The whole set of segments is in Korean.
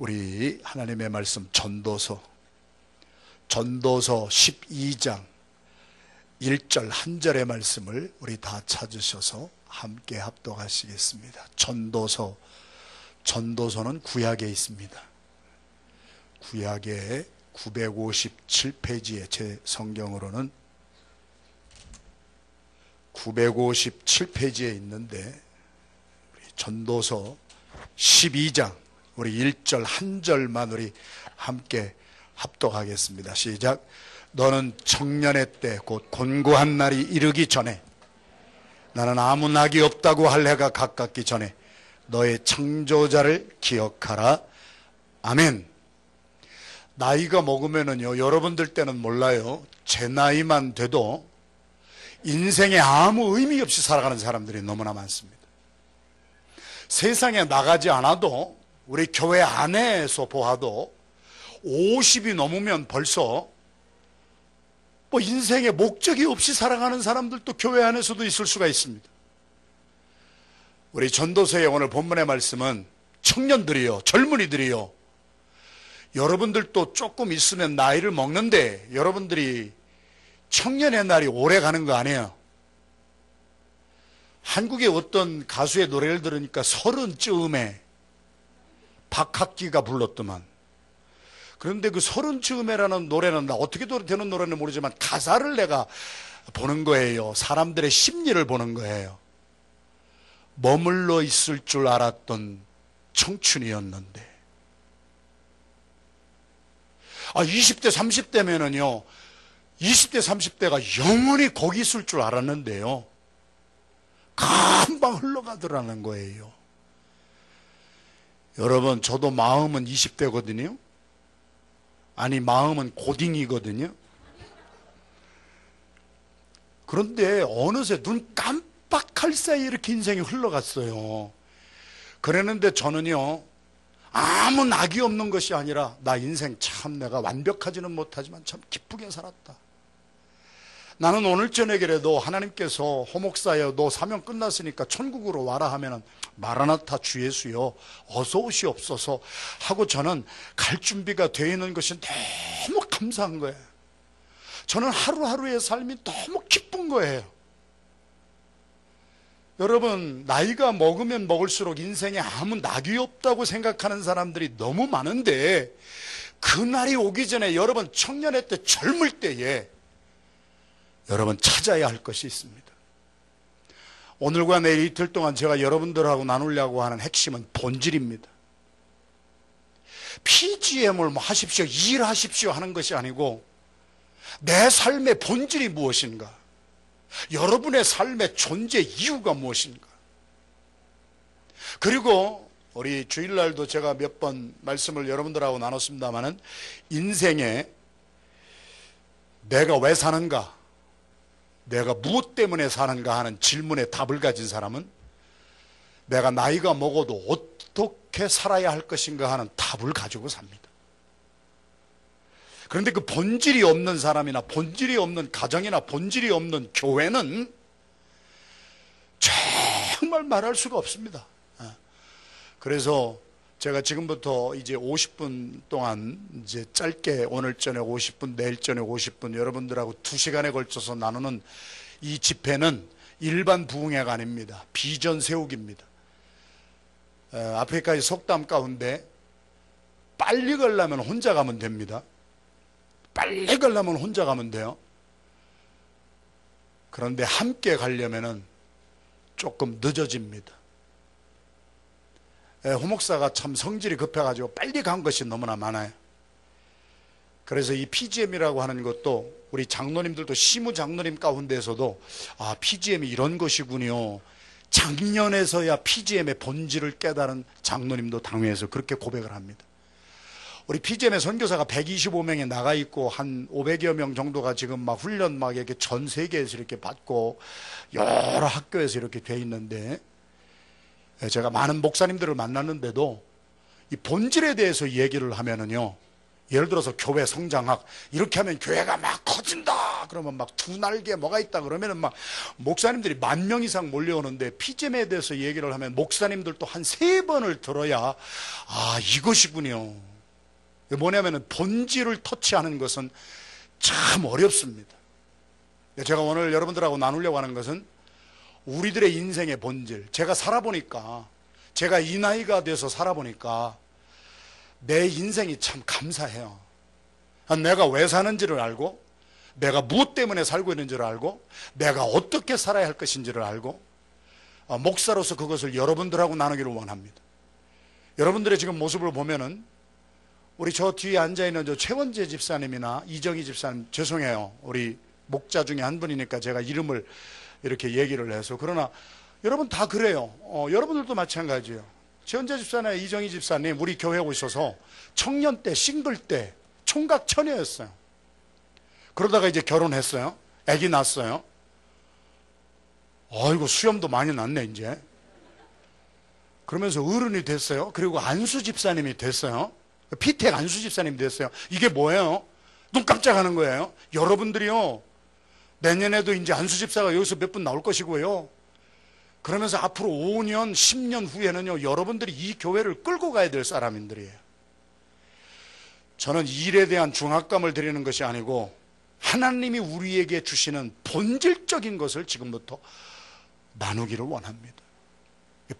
우리 하나님의 말씀 전도서 12장 1절 한 절의 말씀을 우리 다 찾으셔서 함께 합독하시겠습니다. 전도서는 구약에 있습니다. 구약의 957페이지에 제 성경으로는 957페이지에 있는데 전도서 12장 우리 1절 한 절만 우리 함께 합독하겠습니다. 시작. 너는 청년의 때 곧 곤고한 날이 이르기 전에 나는 아무 낙이 없다고 할 해가 가깝기 전에 너의 창조자를 기억하라. 아멘. 나이가 먹으면은요, 여러분들 때는 몰라요. 제 나이만 돼도 인생에 아무 의미 없이 살아가는 사람들이 너무나 많습니다. 세상에 나가지 않아도 우리 교회 안에서 보아도 50이 넘으면 벌써 뭐 인생에 목적이 없이 살아가는 사람들도 교회 안에서도 있을 수가 있습니다. 우리 전도서의 오늘 본문의 말씀은 청년들이요, 젊은이들이요, 여러분들도 조금 있으면 나이를 먹는데 여러분들이 청년의 날이 오래 가는 거 아니에요. 한국의 어떤 가수의 노래를 들으니까 30쯤에 박학기가 불렀더만. 그런데 그 30쯤에라는 노래는 나 어떻게 되는 노래는 모르지만 가사를 내가 보는 거예요. 사람들의 심리를 보는 거예요. 머물러 있을 줄 알았던 청춘이었는데 20대 30대면은요 20대 30대가 영원히 거기 있을 줄 알았는데요 금방 흘러가더라는 거예요. 여러분, 저도 마음은 20대거든요. 아니, 마음은 고딩이거든요. 그런데 어느새 눈 깜빡할 사이에 이렇게 인생이 흘러갔어요. 그랬는데 저는요, 아무 낙이 없는 것이 아니라 나 인생 참 내가 완벽하지는 못하지만 참 기쁘게 살았다. 나는 오늘 저녁이라도 하나님께서 호목사여 너 사명 끝났으니까 천국으로 와라 하면은 마라나타 주 예수여 어서 오시옵소서 하고 저는 갈 준비가 되어 있는 것이 너무 감사한 거예요. 저는 하루하루의 삶이 너무 기쁜 거예요. 여러분, 나이가 먹으면 먹을수록 인생에 아무 낙이 없다고 생각하는 사람들이 너무 많은데 그날이 오기 전에 여러분 청년의 때 젊을 때에 여러분 찾아야 할 것이 있습니다. 오늘과 내일 이틀 동안 제가 여러분들하고 나누려고 하는 핵심은 본질입니다. PGM을 뭐 하십시오, 일하십시오 하는 것이 아니고 내 삶의 본질이 무엇인가, 여러분의 삶의 존재 이유가 무엇인가. 그리고 우리 주일날도 제가 몇 번 말씀을 여러분들하고 나눴습니다마는 인생에 내가 왜 사는가, 내가 무엇 때문에 사는가 하는 질문에 답을 가진 사람은 내가 나이가 먹어도 어떻게 살아야 할 것인가 하는 답을 가지고 삽니다. 그런데 그 본질이 없는 사람이나 본질이 없는 가정이나 본질이 없는 교회는 정말 말할 수가 없습니다. 그래서 제가 지금부터 이제 50분 동안 이제 짧게 오늘 저녁 50분, 내일 저녁 50분 여러분들하고 2시간에 걸쳐서 나누는 이 집회는 일반 부흥회가 아닙니다. 비전 세우기입니다. 아프리카의 속담 가운데 빨리 가려면 혼자 가면 됩니다. 빨리 가려면 혼자 가면 돼요. 그런데 함께 가려면은 조금 늦어집니다. 호목사가 참 성질이 급해가지고 빨리 간 것이 너무나 많아요. 그래서 이 PGM이라고 하는 것도 우리 장로님들도 시무 장로님 가운데에서도 PGM이 이런 것이군요. 작년에서야 PGM의 본질을 깨달은 장로님도 당회에서 그렇게 고백을 합니다. 우리 PGM의 선교사가 125명에 나가 있고 한 500여 명 정도가 지금 막 훈련 막 이렇게 전 세계에서 이렇게 받고 여러 학교에서 이렇게 돼 있는데 제가 많은 목사님들을 만났는데도 이 본질에 대해서 얘기를 하면은요, 예를 들어서 교회 성장학 이렇게 하면 교회가 막 커진다 그러면 막 두 날개 뭐가 있다 그러면은 막 목사님들이 10,000명 이상 몰려오는데 피잼에 대해서 얘기를 하면 목사님들도 한 3번을 들어야 아 이것이군요. 뭐냐면은 본질을 터치하는 것은 참 어렵습니다. 제가 오늘 여러분들하고 나누려고 하는 것은 우리들의 인생의 본질. 제가 살아보니까 제가 이 나이가 돼서 살아보니까 내 인생이 참 감사해요. 내가 왜 사는지를 알고 내가 무엇 때문에 살고 있는지를 알고 내가 어떻게 살아야 할 것인지를 알고 목사로서 그것을 여러분들하고 나누기를 원합니다. 여러분들의 지금 모습을 보면은 우리 저 뒤에 앉아있는 저 최원재 집사님이나 이정희 집사님 죄송해요. 우리 목자 중에 한 분이니까 제가 이름을 이렇게 얘기를 해서 그러나 여러분 다 그래요. 여러분들도 마찬가지예요. 최원재 집사나 이정희 집사님 우리 교회에 오셔서 청년 때 싱글 때 총각 처녀였어요. 그러다가 이제 결혼했어요. 아기 낳았어요. 아이고 수염도 많이 났네 이제. 그러면서 어른이 됐어요. 그리고 안수 집사님이 됐어요. 피택 안수 집사님이 됐어요. 이게 뭐예요? 눈 깜짝하는 거예요. 여러분들이요 내년에도 이제 안수 집사가 여기서 몇 분 나올 것이고요. 그러면서 앞으로 5년, 10년 후에는요, 여러분들이 이 교회를 끌고 가야 될 사람들이에요. 저는 일에 대한 중압감을 드리는 것이 아니고 하나님이 우리에게 주시는 본질적인 것을 지금부터 나누기를 원합니다.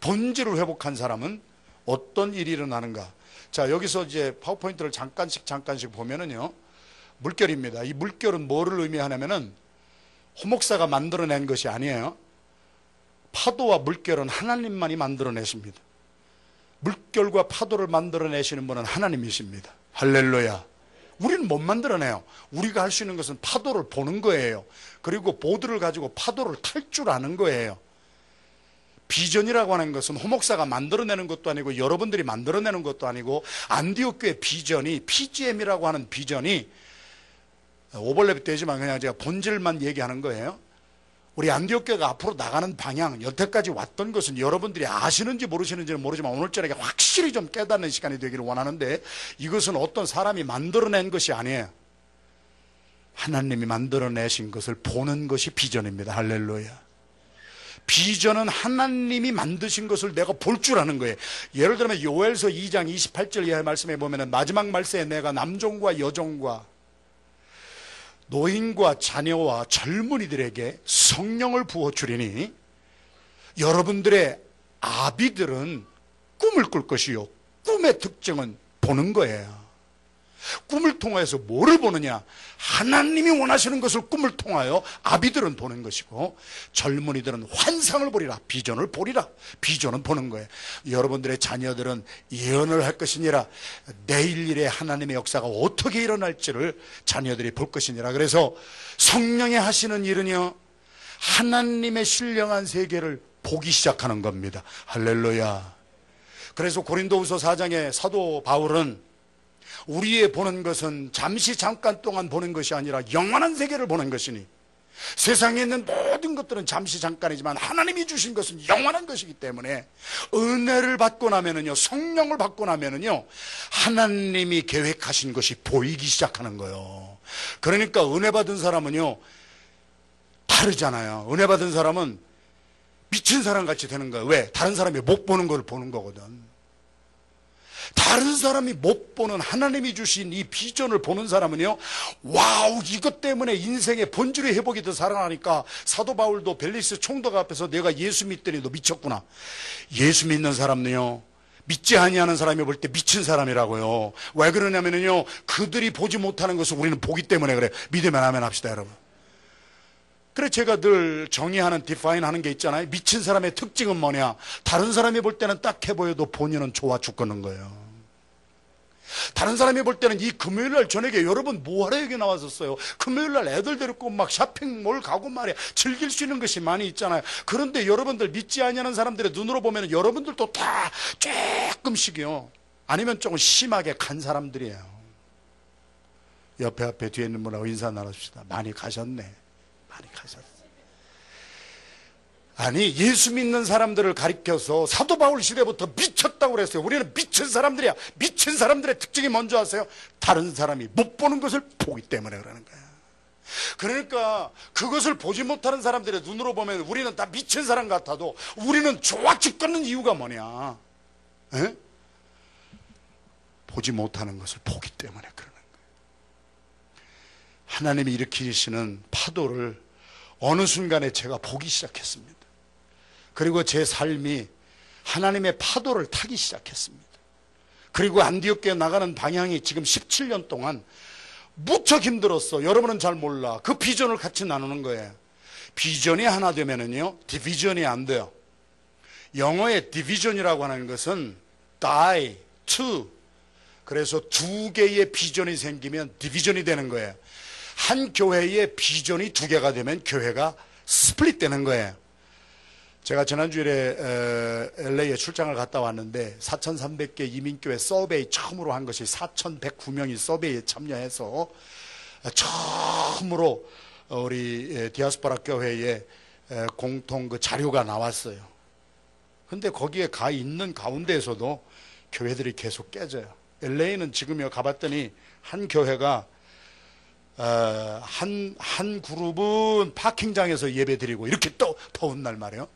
본질을 회복한 사람은 어떤 일이 일어나는가? 자, 여기서 이제 파워포인트를 잠깐씩 보면은요, 물결입니다. 이 물결은 뭐를 의미하냐면은 호목사가 만들어낸 것이 아니에요. 파도와 물결은 하나님만이 만들어내십니다. 물결과 파도를 만들어내시는 분은 하나님이십니다. 할렐루야. 우리는 못 만들어내요. 우리가 할 수 있는 것은 파도를 보는 거예요. 그리고 보드를 가지고 파도를 탈 줄 아는 거예요. 비전이라고 하는 것은 호목사가 만들어내는 것도 아니고 여러분들이 만들어내는 것도 아니고 안디옥 교회 비전이 PGM이라고 하는 비전이 오버랩이 되지만 그냥 제가 본질만 얘기하는 거예요. 우리 안디옥 교회가 앞으로 나가는 방향, 여태까지 왔던 것은 여러분들이 아시는지 모르시는지는 모르지만 오늘 저녁에 확실히 좀 깨닫는 시간이 되기를 원하는데 이것은 어떤 사람이 만들어낸 것이 아니에요. 하나님이 만들어내신 것을 보는 것이 비전입니다. 할렐루야. 비전은 하나님이 만드신 것을 내가 볼 줄 아는 거예요. 예를 들면 요엘서 2장 28절 이하의 말씀에 보면 마지막 말세에 내가 남종과 여종과 노인과 자녀와 젊은이들에게 성령을 부어주리니 여러분들의 아비들은 꿈을 꿀 것이요 꿈의 특징은 보는 거예요. 꿈을 통해서 뭐를 보느냐? 하나님이 원하시는 것을 꿈을 통하여 아비들은 보는 것이고 젊은이들은 환상을 보리라. 비전을 보리라. 비전은 보는 거예요. 여러분들의 자녀들은 예언을 할 것이니라. 내일 일에 하나님의 역사가 어떻게 일어날지를 자녀들이 볼 것이니라. 그래서 성령이 하시는 일은요 하나님의 신령한 세계를 보기 시작하는 겁니다. 할렐루야. 그래서 고린도후서 4장에 사도 바울은 우리의 보는 것은 잠시 잠깐 동안 보는 것이 아니라 영원한 세계를 보는 것이니 세상에 있는 모든 것들은 잠시 잠깐이지만 하나님이 주신 것은 영원한 것이기 때문에 은혜를 받고 나면은요 성령을 받고 나면은요 하나님이 계획하신 것이 보이기 시작하는 거예요. 그러니까 은혜 받은 사람은요 다르잖아요. 은혜 받은 사람은 미친 사람 같이 되는 거예요. 왜? 다른 사람이 못 보는 걸 보는 거거든. 다른 사람이 못 보는 하나님이 주신 이 비전을 보는 사람은요 와우 이것 때문에 인생의 본질의 회복이 더 살아나니까 사도 바울도 벨리스 총독 앞에서 내가 예수 믿더니 너 미쳤구나. 예수 믿는 사람은요 믿지 아니하는 사람이 볼 때 미친 사람이라고요. 왜 그러냐면요 그들이 보지 못하는 것을 우리는 보기 때문에 그래. 믿으면 아멘 합시다 여러분. 그래 제가 늘 정의하는 디파인 하는 게 있잖아요. 미친 사람의 특징은 뭐냐? 다른 사람이 볼 때는 딱해 보여도 본인은 좋아 죽겠는 거예요. 다른 사람이 볼 때는 이 금요일날 저녁에 여러분 뭐하러 여기 나왔었어요? 금요일날 애들 데리고 막 쇼핑몰 가고 말이야 즐길 수 있는 것이 많이 있잖아요. 그런데 여러분들 믿지 아니하는 사람들의 눈으로 보면 여러분들도 다 조금씩이요 아니면 조금 심하게 간 사람들이에요. 옆에 앞에 뒤에 있는 분하고 인사 나눠줍시다. 많이 가셨네. 많이 가셨어. 아니, 예수 믿는 사람들을 가리켜서 사도 바울 시대부터 미쳤다고 그랬어요. 우리는 미친 사람들이야. 미친 사람들의 특징이 뭔지 아세요? 다른 사람이 못 보는 것을 보기 때문에 그러는 거야. 그러니까 그것을 보지 못하는 사람들의 눈으로 보면 우리는 다 미친 사람 같아도 우리는 좋아 죽겠는 이유가 뭐냐? 에? 보지 못하는 것을 보기 때문에 그러는 거예요. 하나님이 일으키시는 파도를 어느 순간에 제가 보기 시작했습니다. 그리고 제 삶이 하나님의 파도를 타기 시작했습니다. 그리고 안디옥교에 나가는 방향이 지금 17년 동안 무척 힘들었어. 여러분은 잘 몰라. 그 비전을 같이 나누는 거예요. 비전이 하나 되면은요, 디비전이 안 돼요. 영어의 디비전이라고 하는 것은 die, two. 그래서 두 개의 비전이 생기면 디비전이 되는 거예요. 한 교회의 비전이 두 개가 되면 교회가 스플릿 되는 거예요. 제가 지난주에 LA에 출장을 갔다 왔는데 4,300개 이민교회 서베이 처음으로 한 것이 4,109명이 서베이에 참여해서 처음으로 우리 디아스포라 교회에 공통 그 자료가 나왔어요. 근데 거기에 가 있는 가운데에서도 교회들이 계속 깨져요. LA는 지금요 가봤더니 한 교회가 한 그룹은 파킹장에서 예배 드리고 이렇게 또 더운 날 말이에요.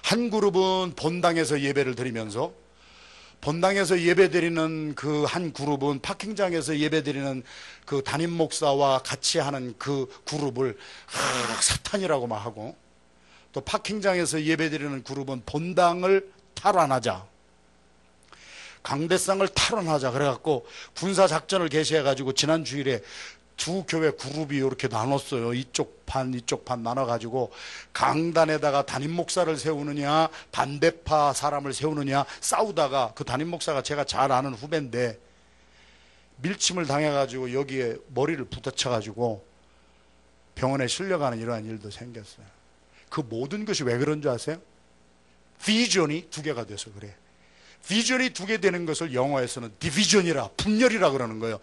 한 그룹은 본당에서 예배를 드리면서 본당에서 예배 드리는 그 한 그룹은 파킹장에서 예배 드리는 그 담임 목사와 같이 하는 그 그룹을 사탄이라고 막 하고, 또 파킹장에서 예배 드리는 그룹은 본당을 탈환하자, 강대상을 탈환하자 그래갖고 군사작전을 개시해가지고 지난 주일에 두 교회 그룹이 이렇게 나눴어요. 이쪽 반 나눠가지고 강단에다가 담임 목사를 세우느냐 반대파 사람을 세우느냐 싸우다가 그 담임 목사가 제가 잘 아는 후배인데 밀침을 당해가지고 여기에 머리를 부딪혀가지고 병원에 실려가는 이러한 일도 생겼어요. 그 모든 것이 왜 그런 줄 아세요? 비전이 두 개가 돼서 그래. 비전이 두 개 되는 것을 영어에서는 디비전이라, 분열이라 그러는 거예요.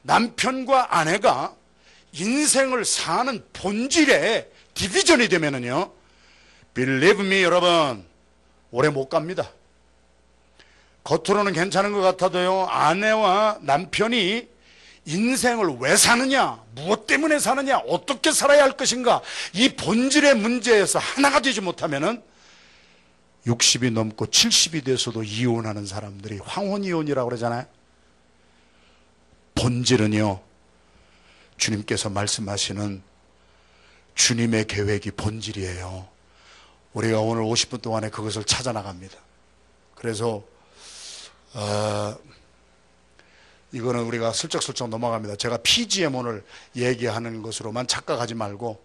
남편과 아내가 인생을 사는 본질에 디비전이 되면은요, believe me 여러분, 오래 못 갑니다. 겉으로는 괜찮은 것 같아도요, 아내와 남편이 인생을 왜 사느냐, 무엇 때문에 사느냐, 어떻게 살아야 할 것인가, 이 본질의 문제에서 하나가 되지 못하면은 60이 넘고 70이 돼서도 이혼하는 사람들이 황혼이혼이라고 그러잖아요. 본질은요, 주님께서 말씀하시는 주님의 계획이 본질이에요. 우리가 오늘 50분 동안에 그것을 찾아 나갑니다. 그래서 이거는 우리가 슬쩍슬쩍 넘어갑니다. 제가 PGM원을 얘기하는 것으로만 착각하지 말고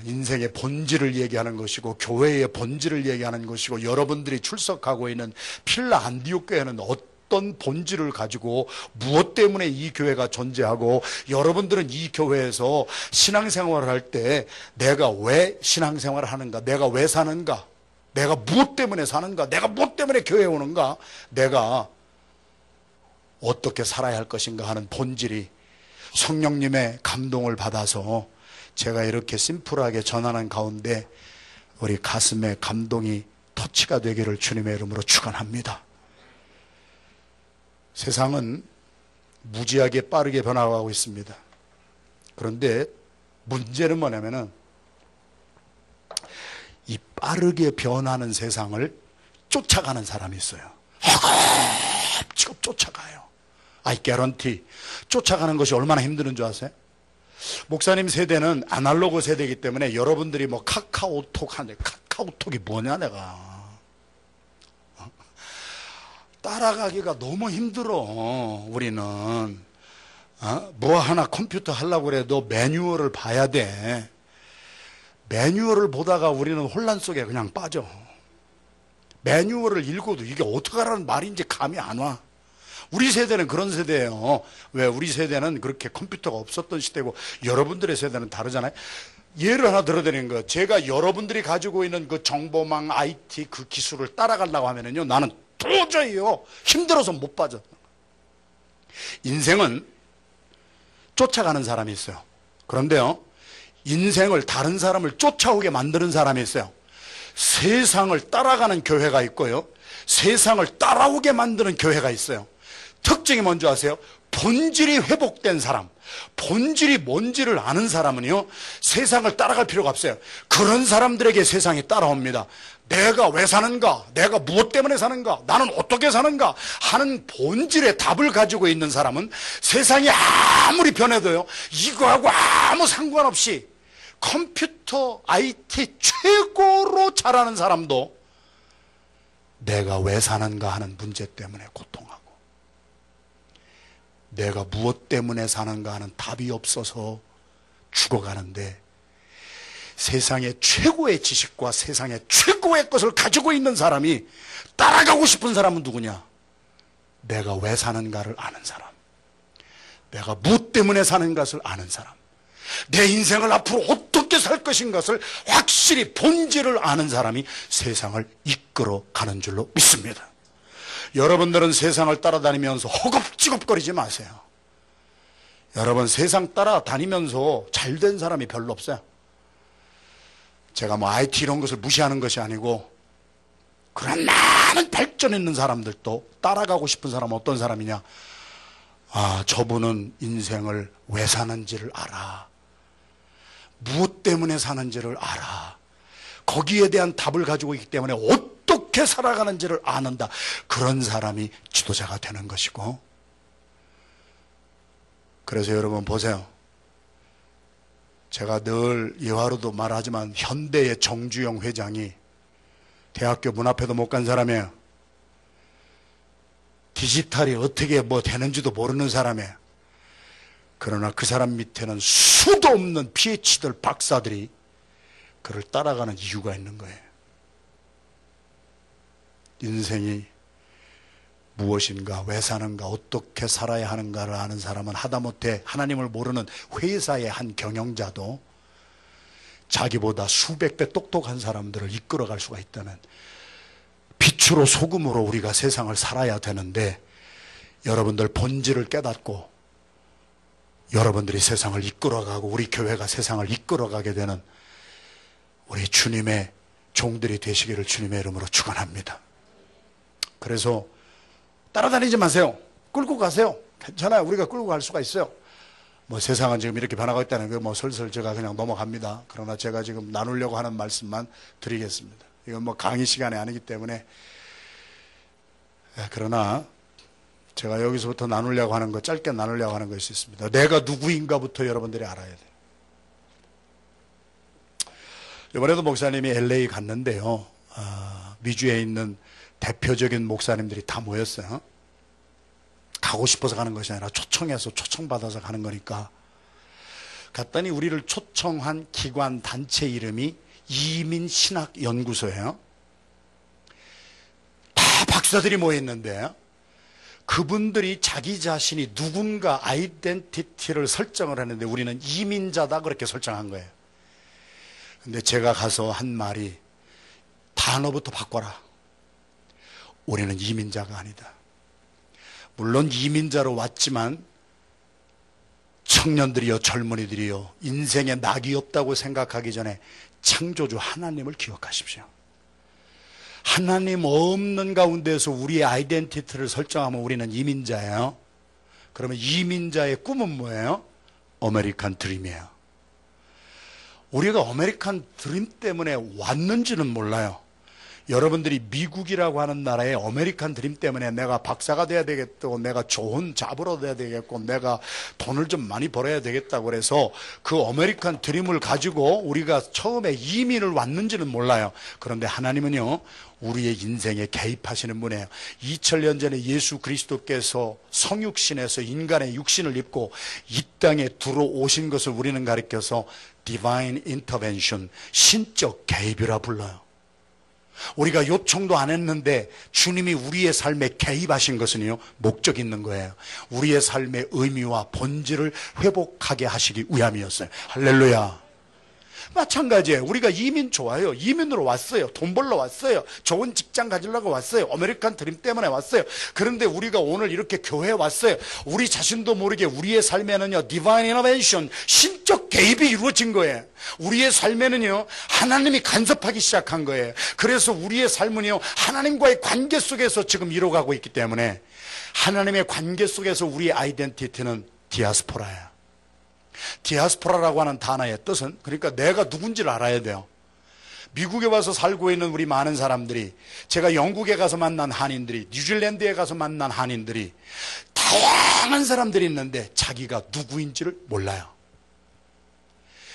인생의 본질을 얘기하는 것이고 교회의 본질을 얘기하는 것이고, 여러분들이 출석하고 있는 필라 안디옥 교회는 어떤 본질을 가지고 무엇 때문에 이 교회가 존재하고, 여러분들은 이 교회에서 신앙생활을 할 때 내가 왜 신앙생활을 하는가, 내가 왜 사는가, 내가 무엇 때문에 사는가, 내가 무엇 때문에 교회에 오는가, 내가 어떻게 살아야 할 것인가 하는 본질이 성령님의 감동을 받아서 제가 이렇게 심플하게 전하는 가운데 우리 가슴에 감동이 터치가 되기를 주님의 이름으로 축원합니다. 세상은 무지하게 빠르게 변화하고 있습니다. 그런데 문제는 뭐냐면은 이 빠르게 변하는 세상을 쫓아가는 사람이 있어요. 지금 쫓아가요. I guarantee. 쫓아가는 것이 얼마나 힘드는 줄 아세요? 목사님 세대는 아날로그 세대이기 때문에 여러분들이 뭐 카카오톡 하는데, 카카오톡이 뭐냐 내가 따라가기가 너무 힘들어. 우리는 뭐 하나 컴퓨터 하려고 해도 매뉴얼을 봐야 돼. 매뉴얼을 보다가 우리는 혼란 속에 그냥 빠져. 매뉴얼을 읽어도 이게 어떻게 하라는 말인지 감이 안 와. 우리 세대는 그런 세대예요. 왜? 우리 세대는 그렇게 컴퓨터가 없었던 시대고 여러분들의 세대는 다르잖아요. 예를 하나 들어드리는 거예요. 제가 여러분들이 가지고 있는 그 정보망 IT 그 기술을 따라가려고 하면은요, 나는 도저히요 힘들어서 못 빠져. 인생은 쫓아가는 사람이 있어요. 그런데요, 인생을 다른 사람을 쫓아오게 만드는 사람이 있어요. 세상을 따라가는 교회가 있고요, 세상을 따라오게 만드는 교회가 있어요. 특징이 뭔지 아세요? 본질이 회복된 사람, 본질이 뭔지를 아는 사람은요, 세상을 따라갈 필요가 없어요. 그런 사람들에게 세상이 따라옵니다. 내가 왜 사는가? 내가 무엇 때문에 사는가? 나는 어떻게 사는가? 하는 본질의 답을 가지고 있는 사람은 세상이 아무리 변해도요, 이거하고 아무 상관없이 컴퓨터, IT 최고로 잘하는 사람도 내가 왜 사는가 하는 문제 때문에 고통하고, 내가 무엇 때문에 사는가 하는 답이 없어서 죽어가는데, 세상의 최고의 지식과 세상의 최고의 것을 가지고 있는 사람이 따라가고 싶은 사람은 누구냐? 내가 왜 사는가를 아는 사람, 내가 무엇 때문에 사는 것을 아는 사람, 내 인생을 앞으로 어떻게 살 것인 것을 확실히 본질을 아는 사람이 세상을 이끌어 가는 줄로 믿습니다. 여러분들은 세상을 따라다니면서 허겁지겁거리지 마세요. 여러분, 세상 따라다니면서 잘된 사람이 별로 없어요. 제가 뭐 IT 이런 것을 무시하는 것이 아니고, 그런 많은 발전 있는 사람들도 따라가고 싶은 사람은 어떤 사람이냐? 아, 저분은 인생을 왜 사는지를 알아, 무엇 때문에 사는지를 알아, 거기에 대한 답을 가지고 있기 때문에 어떻게 살아가는지를 아는다. 그런 사람이 지도자가 되는 것이고, 그래서 여러분 보세요. 제가 늘 예화로도 말하지만 현대의 정주영 회장이 대학교 문 앞에도 못 간 사람이에요. 디지털이 어떻게 뭐 되는지도 모르는 사람이에요. 그러나 그 사람 밑에는 수도 없는 PhD들, 박사들이 그를 따라가는 이유가 있는 거예요. 인생이 무엇인가, 왜 사는가, 어떻게 살아야 하는가를 아는 사람은 하다못해 하나님을 모르는 회사의 한 경영자도 자기보다 수백 배 똑똑한 사람들을 이끌어갈 수가 있다는, 빛으로 소금으로 우리가 세상을 살아야 되는데, 여러분들 본질을 깨닫고 여러분들이 세상을 이끌어가고 우리 교회가 세상을 이끌어가게 되는 우리 주님의 종들이 되시기를 주님의 이름으로 축원합니다. 그래서 따라다니지 마세요. 끌고 가세요. 괜찮아요. 우리가 끌고 갈 수가 있어요. 뭐 세상은 지금 이렇게 변하고 있다는 거 뭐 슬슬 제가 그냥 넘어갑니다. 그러나 제가 지금 나누려고 하는 말씀만 드리겠습니다. 이건 뭐 강의 시간이 아니기 때문에. 그러나 제가 여기서부터 나누려고 하는 거, 짧게 나누려고 하는 것이 있습니다. 내가 누구인가부터 여러분들이 알아야 돼요. 이번에도 목사님이 LA 갔는데요, 미주에 있는 대표적인 목사님들이 다 모였어요. 가고 싶어서 가는 것이 아니라 초청해서, 초청받아서 가는 거니까. 갔더니 우리를 초청한 기관 단체 이름이 이민신학연구소예요. 다 박사들이 모여있는데, 그분들이 자기 자신이 누군가 아이덴티티를 설정을 하는데 우리는 이민자다 그렇게 설정한 거예요. 근데 제가 가서 한 말이, 단어부터 바꿔라. 우리는 이민자가 아니다. 물론 이민자로 왔지만 청년들이요, 젊은이들이요, 인생에 낙이 없다고 생각하기 전에 창조주 하나님을 기억하십시오. 하나님 없는 가운데서 우리의 아이덴티티를 설정하면 우리는 이민자예요. 그러면 이민자의 꿈은 뭐예요? 아메리칸 드림이에요. 우리가 아메리칸 드림 때문에 왔는지는 몰라요. 여러분들이 미국이라고 하는 나라의 아메리칸 드림 때문에 내가 박사가 돼야 되겠고, 내가 좋은 잡으러 돼야 되겠고, 내가 돈을 좀 많이 벌어야 되겠다고 그래서 그 아메리칸 드림을 가지고 우리가 처음에 이민을 왔는지는 몰라요. 그런데 하나님은요, 우리의 인생에 개입하시는 분이에요. 2000년 전에 예수 그리스도께서 성육신에서 인간의 육신을 입고 이 땅에 들어오신 것을 우리는 가리켜서 Divine Intervention, 신적 개입이라 불러요. 우리가 요청도 안 했는데 주님이 우리의 삶에 개입하신 것은요, 목적 있는 거예요. 우리의 삶의 의미와 본질을 회복하게 하시기 위함이었어요. 할렐루야. 마찬가지예요. 우리가 이민 좋아요. 이민으로 왔어요. 돈 벌러 왔어요. 좋은 직장 가지려고 왔어요. 아메리칸 드림 때문에 왔어요. 그런데 우리가 오늘 이렇게 교회에 왔어요. 우리 자신도 모르게 우리의 삶에는요, 디바인 인터벤션, 신적 개입이 이루어진 거예요. 우리의 삶에는요, 하나님이 간섭하기 시작한 거예요. 그래서 우리의 삶은요, 하나님과의 관계 속에서 지금 이루어가고 있기 때문에 하나님의 관계 속에서 우리의 아이덴티티는 디아스포라예요. 디아스포라라고 하는 단어의 뜻은, 그러니까 내가 누군지를 알아야 돼요. 미국에 와서 살고 있는 우리 많은 사람들이, 제가 영국에 가서 만난 한인들이, 뉴질랜드에 가서 만난 한인들이, 다양한 사람들이 있는데 자기가 누구인지를 몰라요.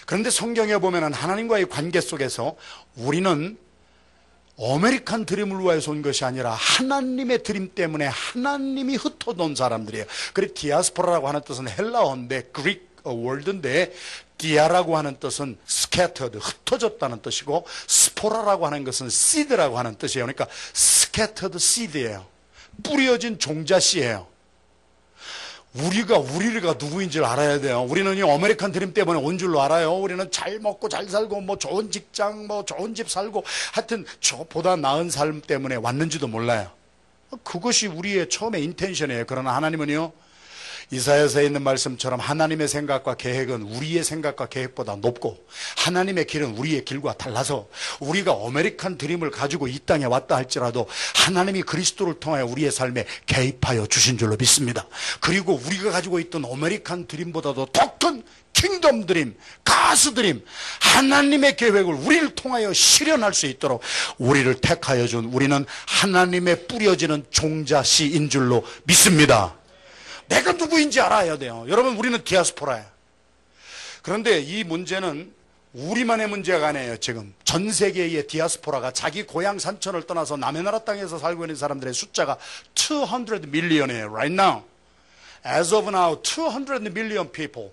그런데 성경에 보면은 하나님과의 관계 속에서 우리는 아메리칸 드림을 위해서 온 것이 아니라 하나님의 드림 때문에 하나님이 흩어놓은 사람들이에요. 그래서 디아스포라라고 하는 뜻은 헬라어인데, 그릭 월드인데, 디아라고 하는 뜻은 scattered, 흩어졌다는 뜻이고, 스포라라고 하는 것은 seed라고 하는 뜻이에요. 그러니까 scattered seed예요. 뿌려진 종자씨예요. 우리가 누구인지를 알아야 돼요. 우리는 이 아메리칸 드림 때문에 온 줄로 알아요. 우리는 잘 먹고 잘 살고 뭐 좋은 직장, 뭐 좋은 집 살고 하여튼 저보다 나은 삶 때문에 왔는지도 몰라요. 그것이 우리의 처음에 인텐션이에요. 그러나 하나님은요, 이사야서에 있는 말씀처럼 하나님의 생각과 계획은 우리의 생각과 계획보다 높고 하나님의 길은 우리의 길과 달라서 우리가 아메리칸 드림을 가지고 이 땅에 왔다 할지라도 하나님이 그리스도를 통하여 우리의 삶에 개입하여 주신 줄로 믿습니다. 그리고 우리가 가지고 있던 아메리칸 드림보다도 더 큰 킹덤 드림, 가스 드림, 하나님의 계획을 우리를 통하여 실현할 수 있도록 우리를 택하여 준, 우리는 하나님의 뿌려지는 종자씨인 줄로 믿습니다. 내가 누구인지 알아야 돼요. 여러분, 우리는 디아스포라예요. 그런데 이 문제는 우리만의 문제가 아니에요. 지금 전 세계의 디아스포라가 자기 고향 산천을 떠나서 남의 나라 땅에서 살고 있는 사람들의 숫자가 200 million이에요. Right now. As of now, 200 million people.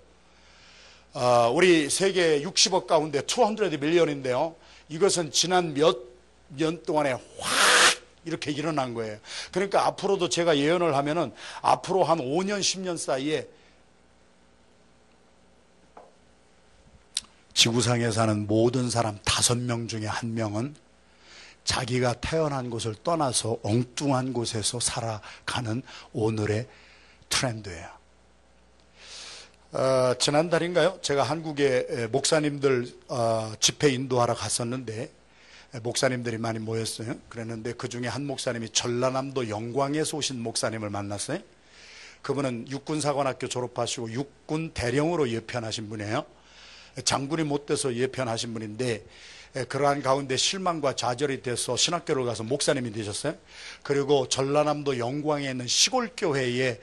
우리 세계 60억 가운데 200 million인데요. 이것은 지난 몇 년 동안에 확 이렇게 일어난 거예요. 그러니까 앞으로도 제가 예언을 하면은 앞으로 한 5년, 10년 사이에 지구상에 사는 모든 사람 5명 중에 1명은 자기가 태어난 곳을 떠나서 엉뚱한 곳에서 살아가는 오늘의 트렌드예요. 지난달인가요? 제가 한국에 목사님들 집회 인도하러 갔었는데 목사님들이 많이 모였어요. 그랬는데 그 중에 한 목사님이 전라남도 영광에서 오신 목사님을 만났어요. 그분은 육군사관학교 졸업하시고 육군 대령으로 예편하신 분이에요. 장군이 못 돼서 예편하신 분인데 그러한 가운데 실망과 좌절이 돼서 신학교를 가서 목사님이 되셨어요. 그리고 전라남도 영광에 있는 시골교회에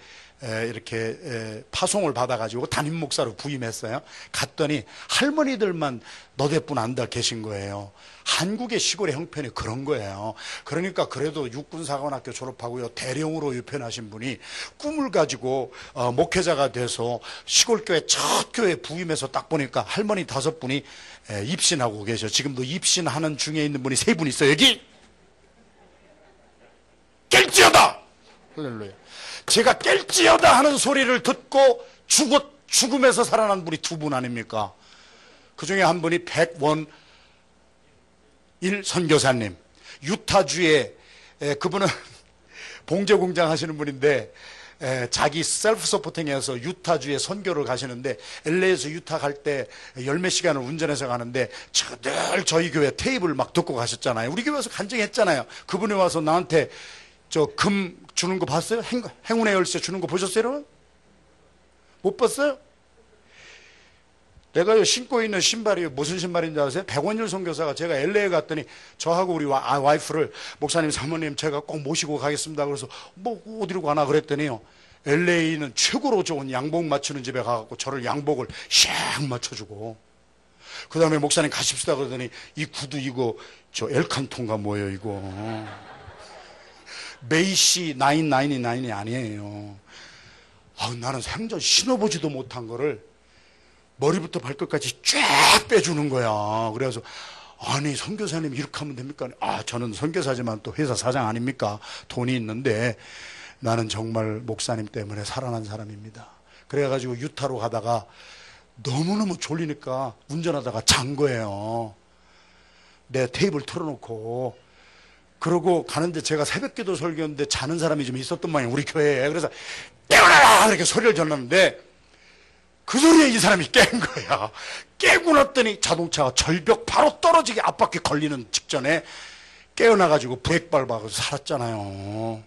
이렇게 파송을 받아가지고 담임 목사로 부임했어요. 갔더니 할머니들만 너댓분 안다 계신 거예요. 한국의 시골의 형편이 그런 거예요. 그러니까 그래도 육군사관학교 졸업하고요, 대령으로 유편하신 분이 꿈을 가지고 목회자가 돼서 시골교회 첫 교회 부임해서 딱 보니까 할머니 5분이 입신하고 계셔. 지금도 입신하는 중에 있는 분이 3분 있어요. 여기 깰지어다. 할렐루야. 제가 깰지어다 하는 소리를 듣고 죽음에서 살아난 분이 2분 아닙니까? 그 중에 한 분이 백원일 선교사님, 유타주에 그분은 봉제공장 하시는 분인데 자기 셀프 서포팅해서 유타주에 선교를 가시는데 LA에서 유타 갈 때 10몇 시간을 운전해서 가는데 늘 저희 교회 테이블 막 듣고 가셨잖아요. 우리 교회에서 간증했잖아요. 그분이 와서 나한테 저 금 주는 거 봤어요? 행운의 열쇠 주는 거 보셨어요, 여러분? 못 봤어요? 내가요 신고 있는 신발이 무슨 신발인지 아세요? 백원일 선교사가 제가 LA에 갔더니 저하고 우리 와이프를 목사님 사모님 제가 꼭 모시고 가겠습니다. 그래서 뭐 어디로 가나 그랬더니요, LA는 최고로 좋은 양복 맞추는 집에 가갖고 저를 양복을 샥 맞춰주고, 그 다음에 목사님 가십시다 그러더니 이 구두 이거 저 엘칸톤가 뭐예요 이거 메이시 999이 아니에요. 나는 생전 신어보지도 못한 거를 머리부터 발끝까지 쫙 빼주는 거야. 그래서 아니 선교사님 이렇게 하면 됩니까? 저는 선교사지만 또 회사 사장 아닙니까? 돈이 있는데 나는 정말 목사님 때문에 살아난 사람입니다. 그래가지고 유타로 가다가 너무너무 졸리니까 운전하다가 잔 거예요. 내 테이블 틀어놓고. 그러고 가는데 제가 새벽기도 설교했는데 자는 사람이 좀 있었던 모양이에요, 우리 교회에. 그래서 깨어나라! 이렇게 소리를 질렀는데 그 소리에 이 사람이 깬 거야. 깨고 났더니 자동차가 절벽 바로 떨어지게 앞바퀴 걸리는 직전에 깨어나가지고 브레이크 밟아서 살았잖아요.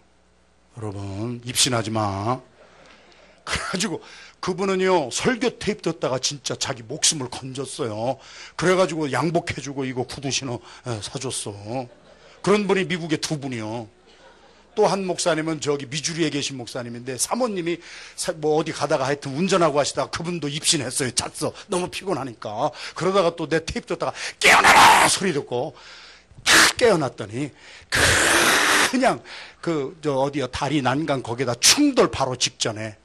여러분, 입신하지 마. 그래가지고 그분은요, 설교 테이프 듣다가 진짜 자기 목숨을 건졌어요. 그래가지고 양복해주고 이거 구두 신어 사줬어. 그런 분이 미국에 두 분이요. 또 한 목사님은 저기 미주리에 계신 목사님인데 사모님이 뭐 어디 가다가 하여튼 운전하고 하시다가 그분도 입신했어요. 잤어. 너무 피곤하니까. 그러다가 또 내 테이프 듣다가 깨어나라! 소리 듣고 탁 깨어났더니 그냥 저 어디요, 다리 난간 거기다 충돌 바로 직전에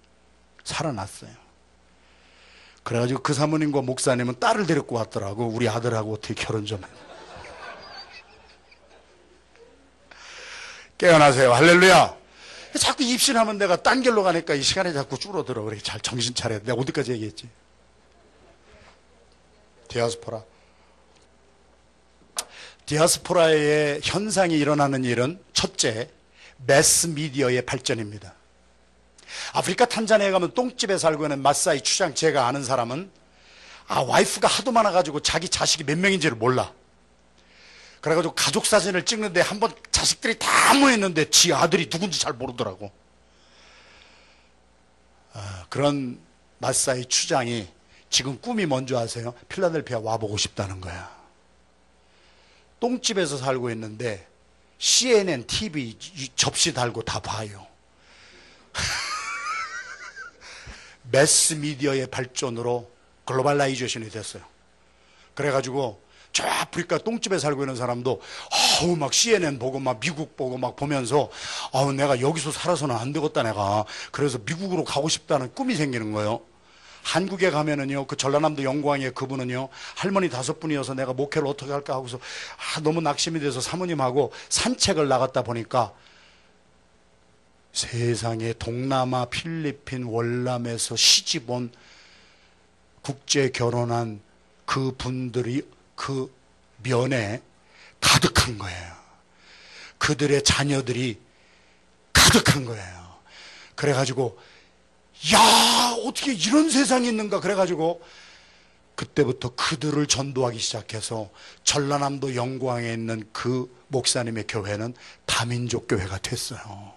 살아났어요. 그래가지고 그 사모님과 목사님은 딸을 데리고 왔더라고. 우리 아들하고 어떻게 결혼 좀 해. 깨어나세요. 할렐루야. 자꾸 입신하면 내가 딴 길로 가니까 이 시간에 자꾸 줄어들어. 그래, 잘 정신 차려야 돼. 내가 어디까지 얘기했지? 디아스포라. 디아스포라의 현상이 일어나는 일은 첫째, 매스미디어의 발전입니다. 아프리카 탄자니아에 가면 똥집에 살고 있는 마사이 추장, 제가 아는 사람은 와이프가 하도 많아가지고 자기 자식이 몇 명인지를 몰라. 그래가지고 가족 사진을 찍는데 한번 자식들이 다 모였는데 지 아들이 누군지 잘 모르더라고. 그런 마사이 추장이 지금 꿈이 뭔지 아세요? 필라델피아 와보고 싶다는 거야. 똥집에서 살고 있는데 CNN, TV 접시 달고 다 봐요. 매스미디어의 발전으로 글로벌라이제이션이 됐어요. 그래가지고 저 아프리카 똥집에 살고 있는 사람도 막 CNN 보고 막 미국 보고 막 보면서 내가 여기서 살아서는 안 되겠다 내가. 그래서 미국으로 가고 싶다는 꿈이 생기는 거예요. 한국에 가면은요, 그 전라남도 영광에 그분은요, 할머니 5분이어서 내가 목회를 어떻게 할까 하고서 너무 낙심이 돼서 사모님하고 산책을 나갔다 보니까 세상에 동남아, 필리핀, 월남에서 시집 온 국제 결혼한 그 분들이 그 면에 가득한 거예요. 그들의 자녀들이 가득한 거예요. 그래가지고 야, 어떻게 이런 세상이 있는가. 그래가지고 그때부터 그들을 전도하기 시작해서 전라남도 영광에 있는 그 목사님의 교회는 다민족 교회가 됐어요.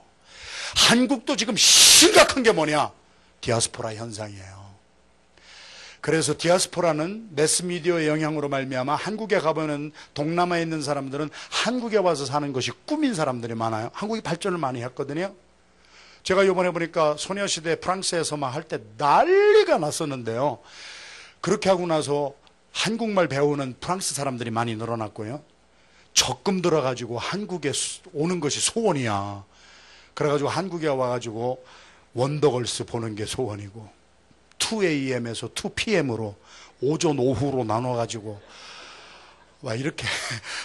한국도 지금 심각한 게 뭐냐? 디아스포라 현상이에요. 그래서 디아스포라는 매스미디어의 영향으로 말미암아 한국에 가보면 동남아에 있는 사람들은 한국에 와서 사는 것이 꿈인 사람들이 많아요. 한국이 발전을 많이 했거든요. 제가 이번에 보니까 소녀시대 프랑스에서 막 할 때 난리가 났었는데요. 그렇게 하고 나서 한국말 배우는 프랑스 사람들이 많이 늘어났고요. 적금 들어가지고 한국에 오는 것이 소원이야. 그래가지고 한국에 와가지고 원더걸스 보는 게 소원이고 2AM에서 2PM으로 오전 오후로 나눠가지고 막 이렇게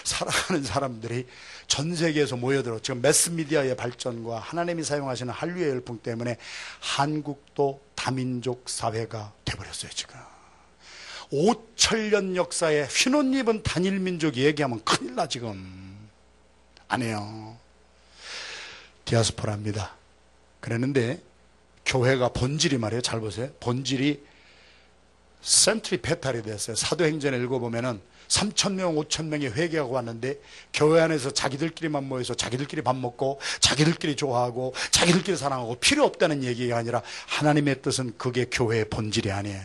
살아가는 사람들이 전 세계에서 모여들어. 지금 매스미디어의 발전과 하나님이 사용하시는 한류의 열풍 때문에 한국도 다민족 사회가 돼버렸어요. 지금 5천년 역사에 흰옷 입은 단일민족 얘기하면 큰일 나. 지금 안 해요. 디아스포라입니다. 그랬는데 교회가 본질이 말이에요. 잘 보세요. 본질이 센트리페탈이 됐어요. 사도행전에 읽어보면은 3,000명, 5,000명이 회개하고 왔는데 교회 안에서 자기들끼리만 모여서 자기들끼리 밥 먹고 자기들끼리 좋아하고 자기들끼리 사랑하고 필요 없다는 얘기가 아니라 하나님의 뜻은 그게 교회의 본질이 아니에요.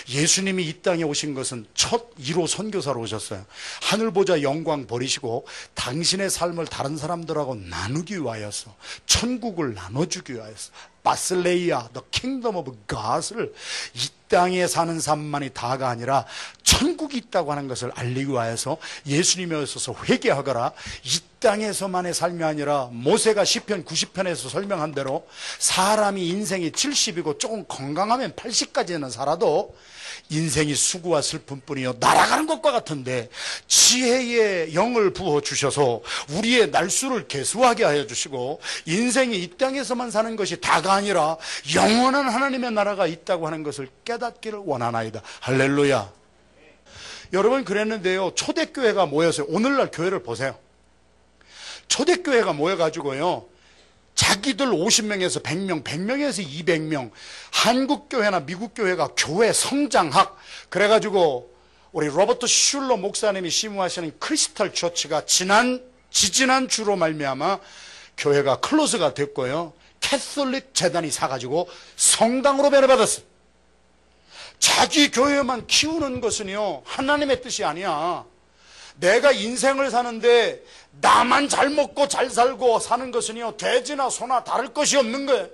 예수님이 이 땅에 오신 것은 첫 1호 선교사로 오셨어요. 하늘 보좌 영광 버리시고 당신의 삶을 다른 사람들하고 나누기 위하여서, 천국을 나눠주기 위하여서, 바슬레이아, the kingdom of God을 이 땅에 사는 삶만이 다가 아니라 천국이 있다고 하는 것을 알리기 위하여서 예수님이 오셔서 회개하거라. 이 땅에서만의 삶이 아니라 모세가 시편 90편에서 설명한 대로 사람이 인생이 70이고 조금 건강하면 80까지는 살아도 인생이 수고와 슬픔뿐이요 날아가는 것과 같은데 지혜의 영을 부어주셔서 우리의 날수를 계수하게 하여 주시고 인생이 이 땅에서만 사는 것이 다가 나라가 아니라 영원한 하나님의 나라가 있다고 하는 것을 깨닫기를 원하나이다. 할렐루야. 여러분, 그랬는데요, 초대교회가 모였어요. 오늘날 교회를 보세요. 초대교회가 모여가지고요, 자기들 50명에서 100명, 100명에서 200명, 한국교회나 미국교회가 교회 성장학, 그래가지고 우리 로버트 슐러 목사님이 심우하시는 크리스탈 처치가 지지난 주로 말미암아 교회가 클로즈가 됐고요, 캐톨릭 재단이 사가지고 성당으로 변해받았어요. 자기 교회만 키우는 것은요, 하나님의 뜻이 아니야. 내가 인생을 사는데 나만 잘 먹고 잘 살고 사는 것은요, 돼지나 소나 다를 것이 없는 거예요.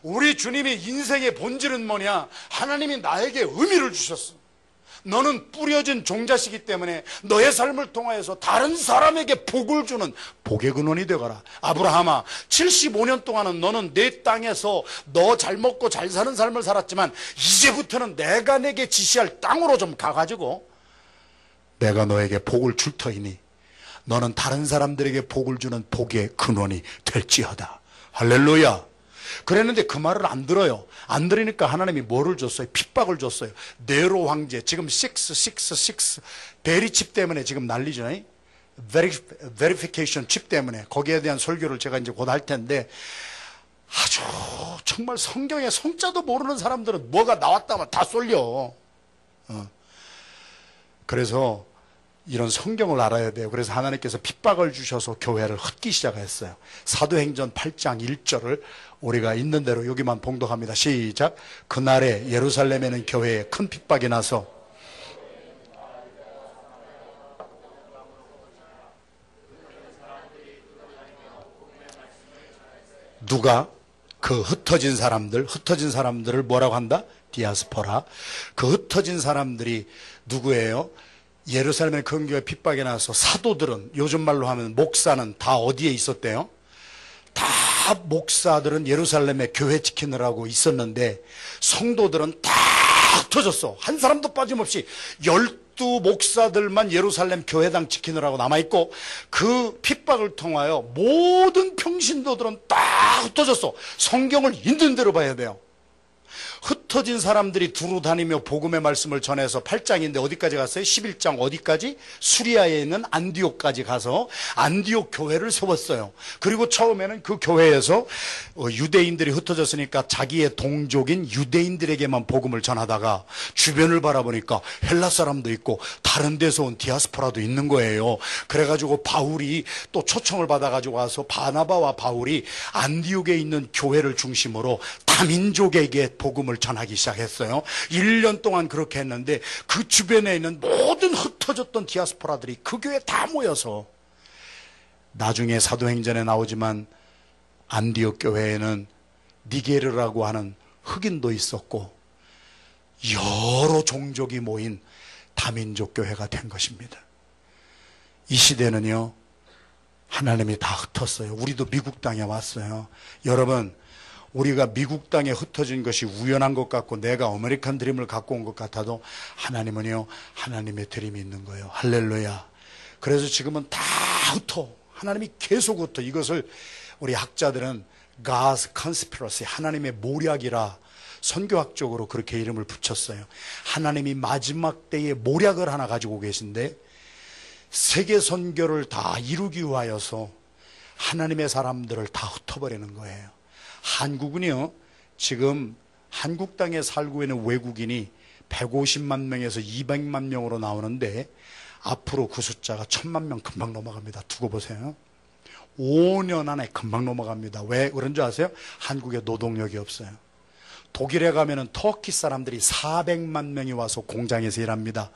우리 주님이 인생의 본질은 뭐냐? 하나님이 나에게 의미를 주셨어. 너는 뿌려진 종자시기 때문에 너의 삶을 통하여서 다른 사람에게 복을 주는 복의 근원이 되거라. 아브라함아, 75년 동안은 너는 내 땅에서 너 잘 먹고 잘 사는 삶을 살았지만 이제부터는 내가 내게 지시할 땅으로 좀 가가지고 내가 너에게 복을 줄 터이니 너는 다른 사람들에게 복을 주는 복의 근원이 될지어다. 할렐루야. 그랬는데 그 말을 안 들어요. 안 들으니까 하나님이 뭐를 줬어요? 핍박을 줬어요. 네로 황제, 지금 6 대리칩 때문에 지금 난리죠. 베리피케이션 칩 때문에. 거기에 대한 설교를 제가 이제 곧 할 텐데, 아주 정말 성경에 성자도 모르는 사람들은 뭐가 나왔다면 다 쏠려. 그래서 이런 성경을 알아야 돼요. 그래서 하나님께서 핍박을 주셔서 교회를 흩기 시작했어요. 사도행전 8장 1절을 우리가 있는 대로 여기만 봉독합니다. 시작. 그날에 예루살렘에는 교회에 큰 핍박이 나서 누가? 그 흩어진 사람들을 뭐라고 한다? 디아스포라. 그 흩어진 사람들이 누구예요? 예루살렘의 큰 교회 핍박이 나서 사도들은, 요즘 말로 하면 목사는 다 어디에 있었대요? 다 목사들은 예루살렘에 교회 지키느라고 있었는데 성도들은 다 흩어졌어. 한 사람도 빠짐없이 12 목사들만 예루살렘 교회당 지키느라고 남아있고, 그 핍박을 통하여 모든 평신도들은 다 흩어졌어. 성경을 있는 대로 봐야 돼요. 흩어진 사람들이 두루 다니며 복음의 말씀을 전해서 8장인데 어디까지 갔어요? 11장 어디까지? 수리아에 있는 안디옥까지 가서 안디옥 교회를 세웠어요. 그리고 처음에는 그 교회에서 유대인들이 흩어졌으니까 자기의 동족인 유대인들에게만 복음을 전하다가 주변을 바라보니까 헬라 사람도 있고 다른 데서 온 디아스포라도 있는 거예요. 그래가지고 바울이 또 초청을 받아가지고 와서 바나바와 바울이 안디옥에 있는 교회를 중심으로 다민족에게 복음을 전하기 시작했어요. 1년 동안 그렇게 했는데 그 주변에 있는 모든 흩어졌던 디아스포라들이 그 교회에 다 모여서, 나중에 사도행전에 나오지만 안디옥 교회에는 니게르라고 하는 흑인도 있었고 여러 종족이 모인 다민족 교회가 된 것입니다. 이 시대는요, 하나님이 다 흩었어요. 우리도 미국 땅에 왔어요. 여러분, 우리가 미국 땅에 흩어진 것이 우연한 것 같고 내가 아메리칸 드림을 갖고 온 것 같아도 하나님은요, 하나님의 드림이 있는 거예요. 할렐루야. 그래서 지금은 다 흩어. 하나님이 계속 흩어. 이것을 우리 학자들은 God's conspiracy, 하나님의 모략이라 선교학적으로 그렇게 이름을 붙였어요. 하나님이 마지막 때에 모략을 하나 가지고 계신데, 세계 선교를 다 이루기 위하여서 하나님의 사람들을 다 흩어버리는 거예요. 한국은요, 지금 한국 땅에 살고 있는 외국인이 150만 명에서 200만 명으로 나오는데 앞으로 그 숫자가 1000만 명 금방 넘어갑니다. 두고 보세요. 5년 안에 금방 넘어갑니다. 왜 그런 줄 아세요? 한국에 노동력이 없어요. 독일에 가면은 터키 사람들이 400만 명이 와서 공장에서 일합니다.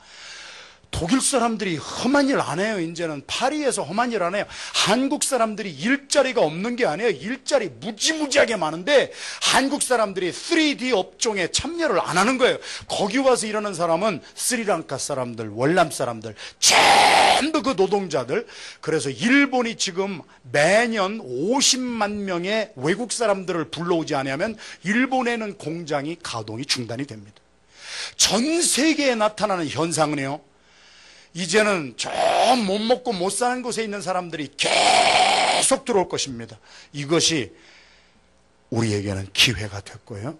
독일 사람들이 험한 일 안 해요. 이제는 파리에서 험한 일 안 해요. 한국 사람들이 일자리가 없는 게 아니에요. 일자리 무지무지하게 많은데 한국 사람들이 3D 업종에 참여를 안 하는 거예요. 거기 와서 일하는 사람은 스리랑카 사람들, 월남 사람들, 전부 그 노동자들. 그래서 일본이 지금 매년 50만 명의 외국 사람들을 불러오지 않으면 일본에는 공장이 가동이 중단이 됩니다. 전 세계에 나타나는 현상은요, 이제는 저 못 먹고 못 사는 곳에 있는 사람들이 계속 들어올 것입니다. 이것이 우리에게는 기회가 됐고요.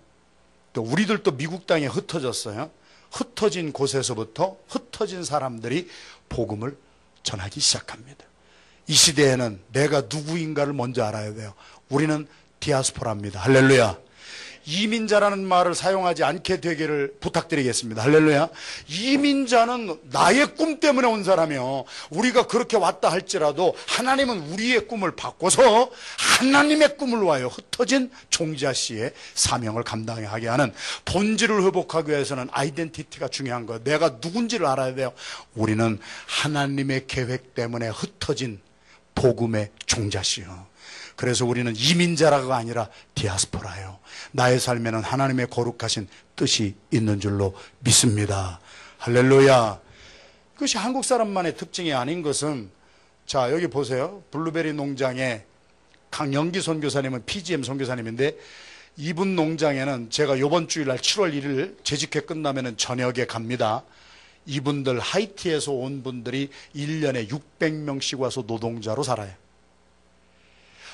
또 우리들도 미국 땅에 흩어졌어요. 흩어진 곳에서부터 흩어진 사람들이 복음을 전하기 시작합니다. 이 시대에는 내가 누구인가를 먼저 알아야 돼요. 우리는 디아스포라입니다. 할렐루야. 이민자라는 말을 사용하지 않게 되기를 부탁드리겠습니다. 할렐루야. 이민자는 나의 꿈 때문에 온 사람이요. 우리가 그렇게 왔다 할지라도 하나님은 우리의 꿈을 바꿔서 하나님의 꿈을 와요. 흩어진 종자씨의 사명을 감당하게 하는, 본질을 회복하기 위해서는 아이덴티티가 중요한 거예요. 내가 누군지를 알아야 돼요. 우리는 하나님의 계획 때문에 흩어진 복음의 종자씨요. 그래서 우리는 이민자라가 아니라 디아스포라예요. 나의 삶에는 하나님의 거룩하신 뜻이 있는 줄로 믿습니다. 할렐루야. 그것이 한국 사람만의 특징이 아닌 것은, 자, 여기 보세요. 블루베리 농장에 강영기 선교사님은 PGM 선교사님인데, 이분 농장에는 제가 이번 주일날 7월 1일 재직회 끝나면 저녁에 갑니다. 이분들 하이티에서 온 분들이 1년에 600명씩 와서 노동자로 살아요.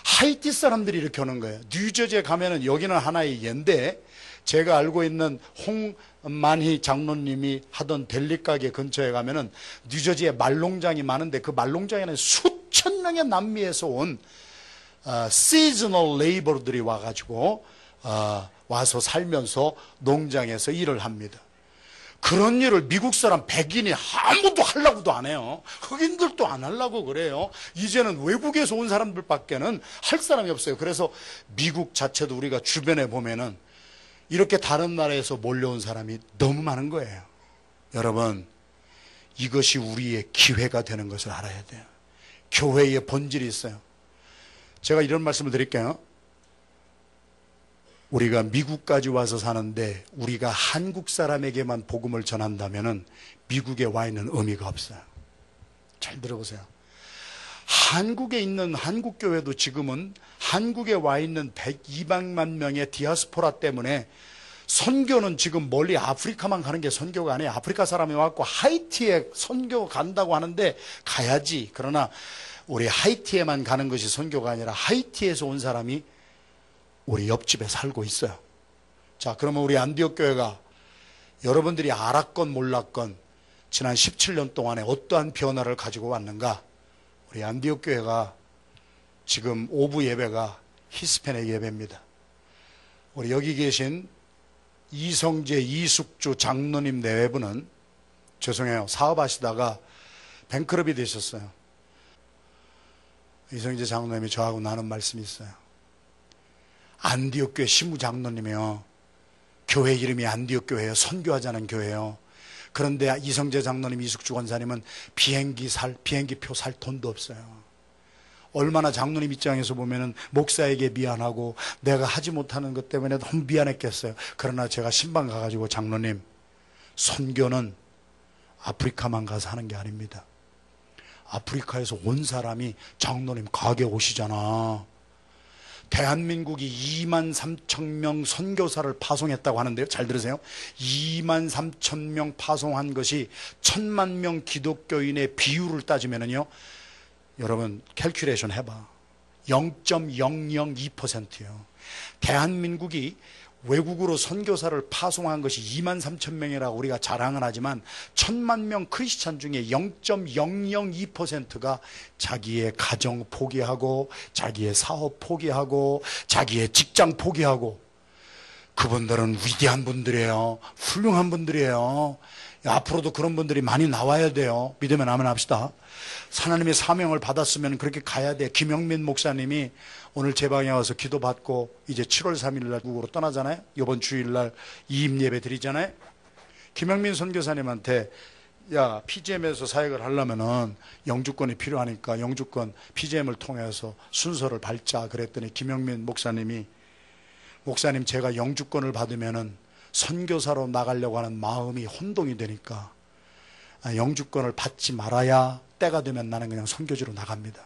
하이티 사람들이 이렇게 하는 거예요. 뉴저지에 가면은, 여기는 하나의 예인데, 제가 알고 있는 홍만희 장로님이 하던 델리 가게 근처에 가면은 뉴저지에 말농장이 많은데, 그 말농장에는 수천 명의 남미에서 온 시즈널 레이버들이 와가지고 와서 살면서 농장에서 일을 합니다. 그런 일을 미국 사람 백인이 아무도 하려고도 안 해요. 흑인들도 안 하려고 그래요. 이제는 외국에서 온 사람들밖에는 할 사람이 없어요. 그래서 미국 자체도 우리가 주변에 보면은 이렇게 다른 나라에서 몰려온 사람이 너무 많은 거예요. 여러분, 이것이 우리의 기회가 되는 것을 알아야 돼요. 교회의 본질이 있어요. 제가 이런 말씀을 드릴게요. 우리가 미국까지 와서 사는데 우리가 한국 사람에게만 복음을 전한다면은 미국에 와 있는 의미가 없어요. 잘 들어보세요. 한국에 있는 한국교회도 지금은 한국에 와 있는 200만 명의 디아스포라 때문에 선교는 지금 멀리 아프리카만 가는 게 선교가 아니에요. 아프리카 사람이 와서 하이티에 선교 간다고 하는데 가야지. 그러나 우리 하이티에만 가는 것이 선교가 아니라 하이티에서 온 사람이 우리 옆집에 살고 있어요. 자, 그러면 우리 안디옥 교회가 여러분들이 알았건 몰랐건 지난 17년 동안에 어떠한 변화를 가지고 왔는가? 우리 안디옥 교회가 지금 오부 예배가 히스패닉 예배입니다. 우리 여기 계신 이성재, 이숙주 장로님 내외부는, 죄송해요, 사업하시다가 뱅크럽이 되셨어요. 이성재 장로님이 저하고 나눈 말씀이 있어요. 안디옥 교회 신무 장로님이요, 교회 이름이 안디옥 교회예요. 선교하자는 교회예요. 그런데 이성재 장로님, 이숙주 권사님은 비행기표 살 돈도 없어요. 얼마나 장로님 입장에서 보면은 목사에게 미안하고 내가 하지 못하는 것 때문에 너무 미안했겠어요. 그러나 제가 신방 가가지고, 장로님, 선교는 아프리카만 가서 하는 게 아닙니다. 아프리카에서 온 사람이 장로님 가게 오시잖아. 대한민국이 2만 3천 명 선교사를 파송했다고 하는데요. 잘 들으세요. 2만 3천 명 파송한 것이 1,000만 명 기독교인의 비율을 따지면은요, 여러분 캘큘레이션 해봐. 0.002%예요. 대한민국이 외국으로 선교사를 파송한 것이 2만 3천 명이라고 우리가 자랑은 하지만 1,000만 명 크리스찬 중에 0.002%가 자기의 가정 포기하고 자기의 사업 포기하고 자기의 직장 포기하고, 그분들은 위대한 분들이에요. 훌륭한 분들이에요. 앞으로도 그런 분들이 많이 나와야 돼요. 믿으면 아멘 합시다. 하나님의 사명을 받았으면 그렇게 가야 돼. 김영민 목사님이 오늘 제 방에 와서 기도받고 이제 7월 3일 날 미국으로 떠나잖아요. 이번 주일날 이임 예배 드리잖아요. 김영민 선교사님한테, 야, PGM에서 사역을 하려면은 영주권이 필요하니까 영주권 PGM을 통해서 순서를 밟자 그랬더니 김영민 목사님이, 목사님, 제가 영주권을 받으면은 선교사로 나가려고 하는 마음이 혼동이 되니까 영주권을 받지 말아야 때가 되면 나는 그냥 선교지로 나갑니다.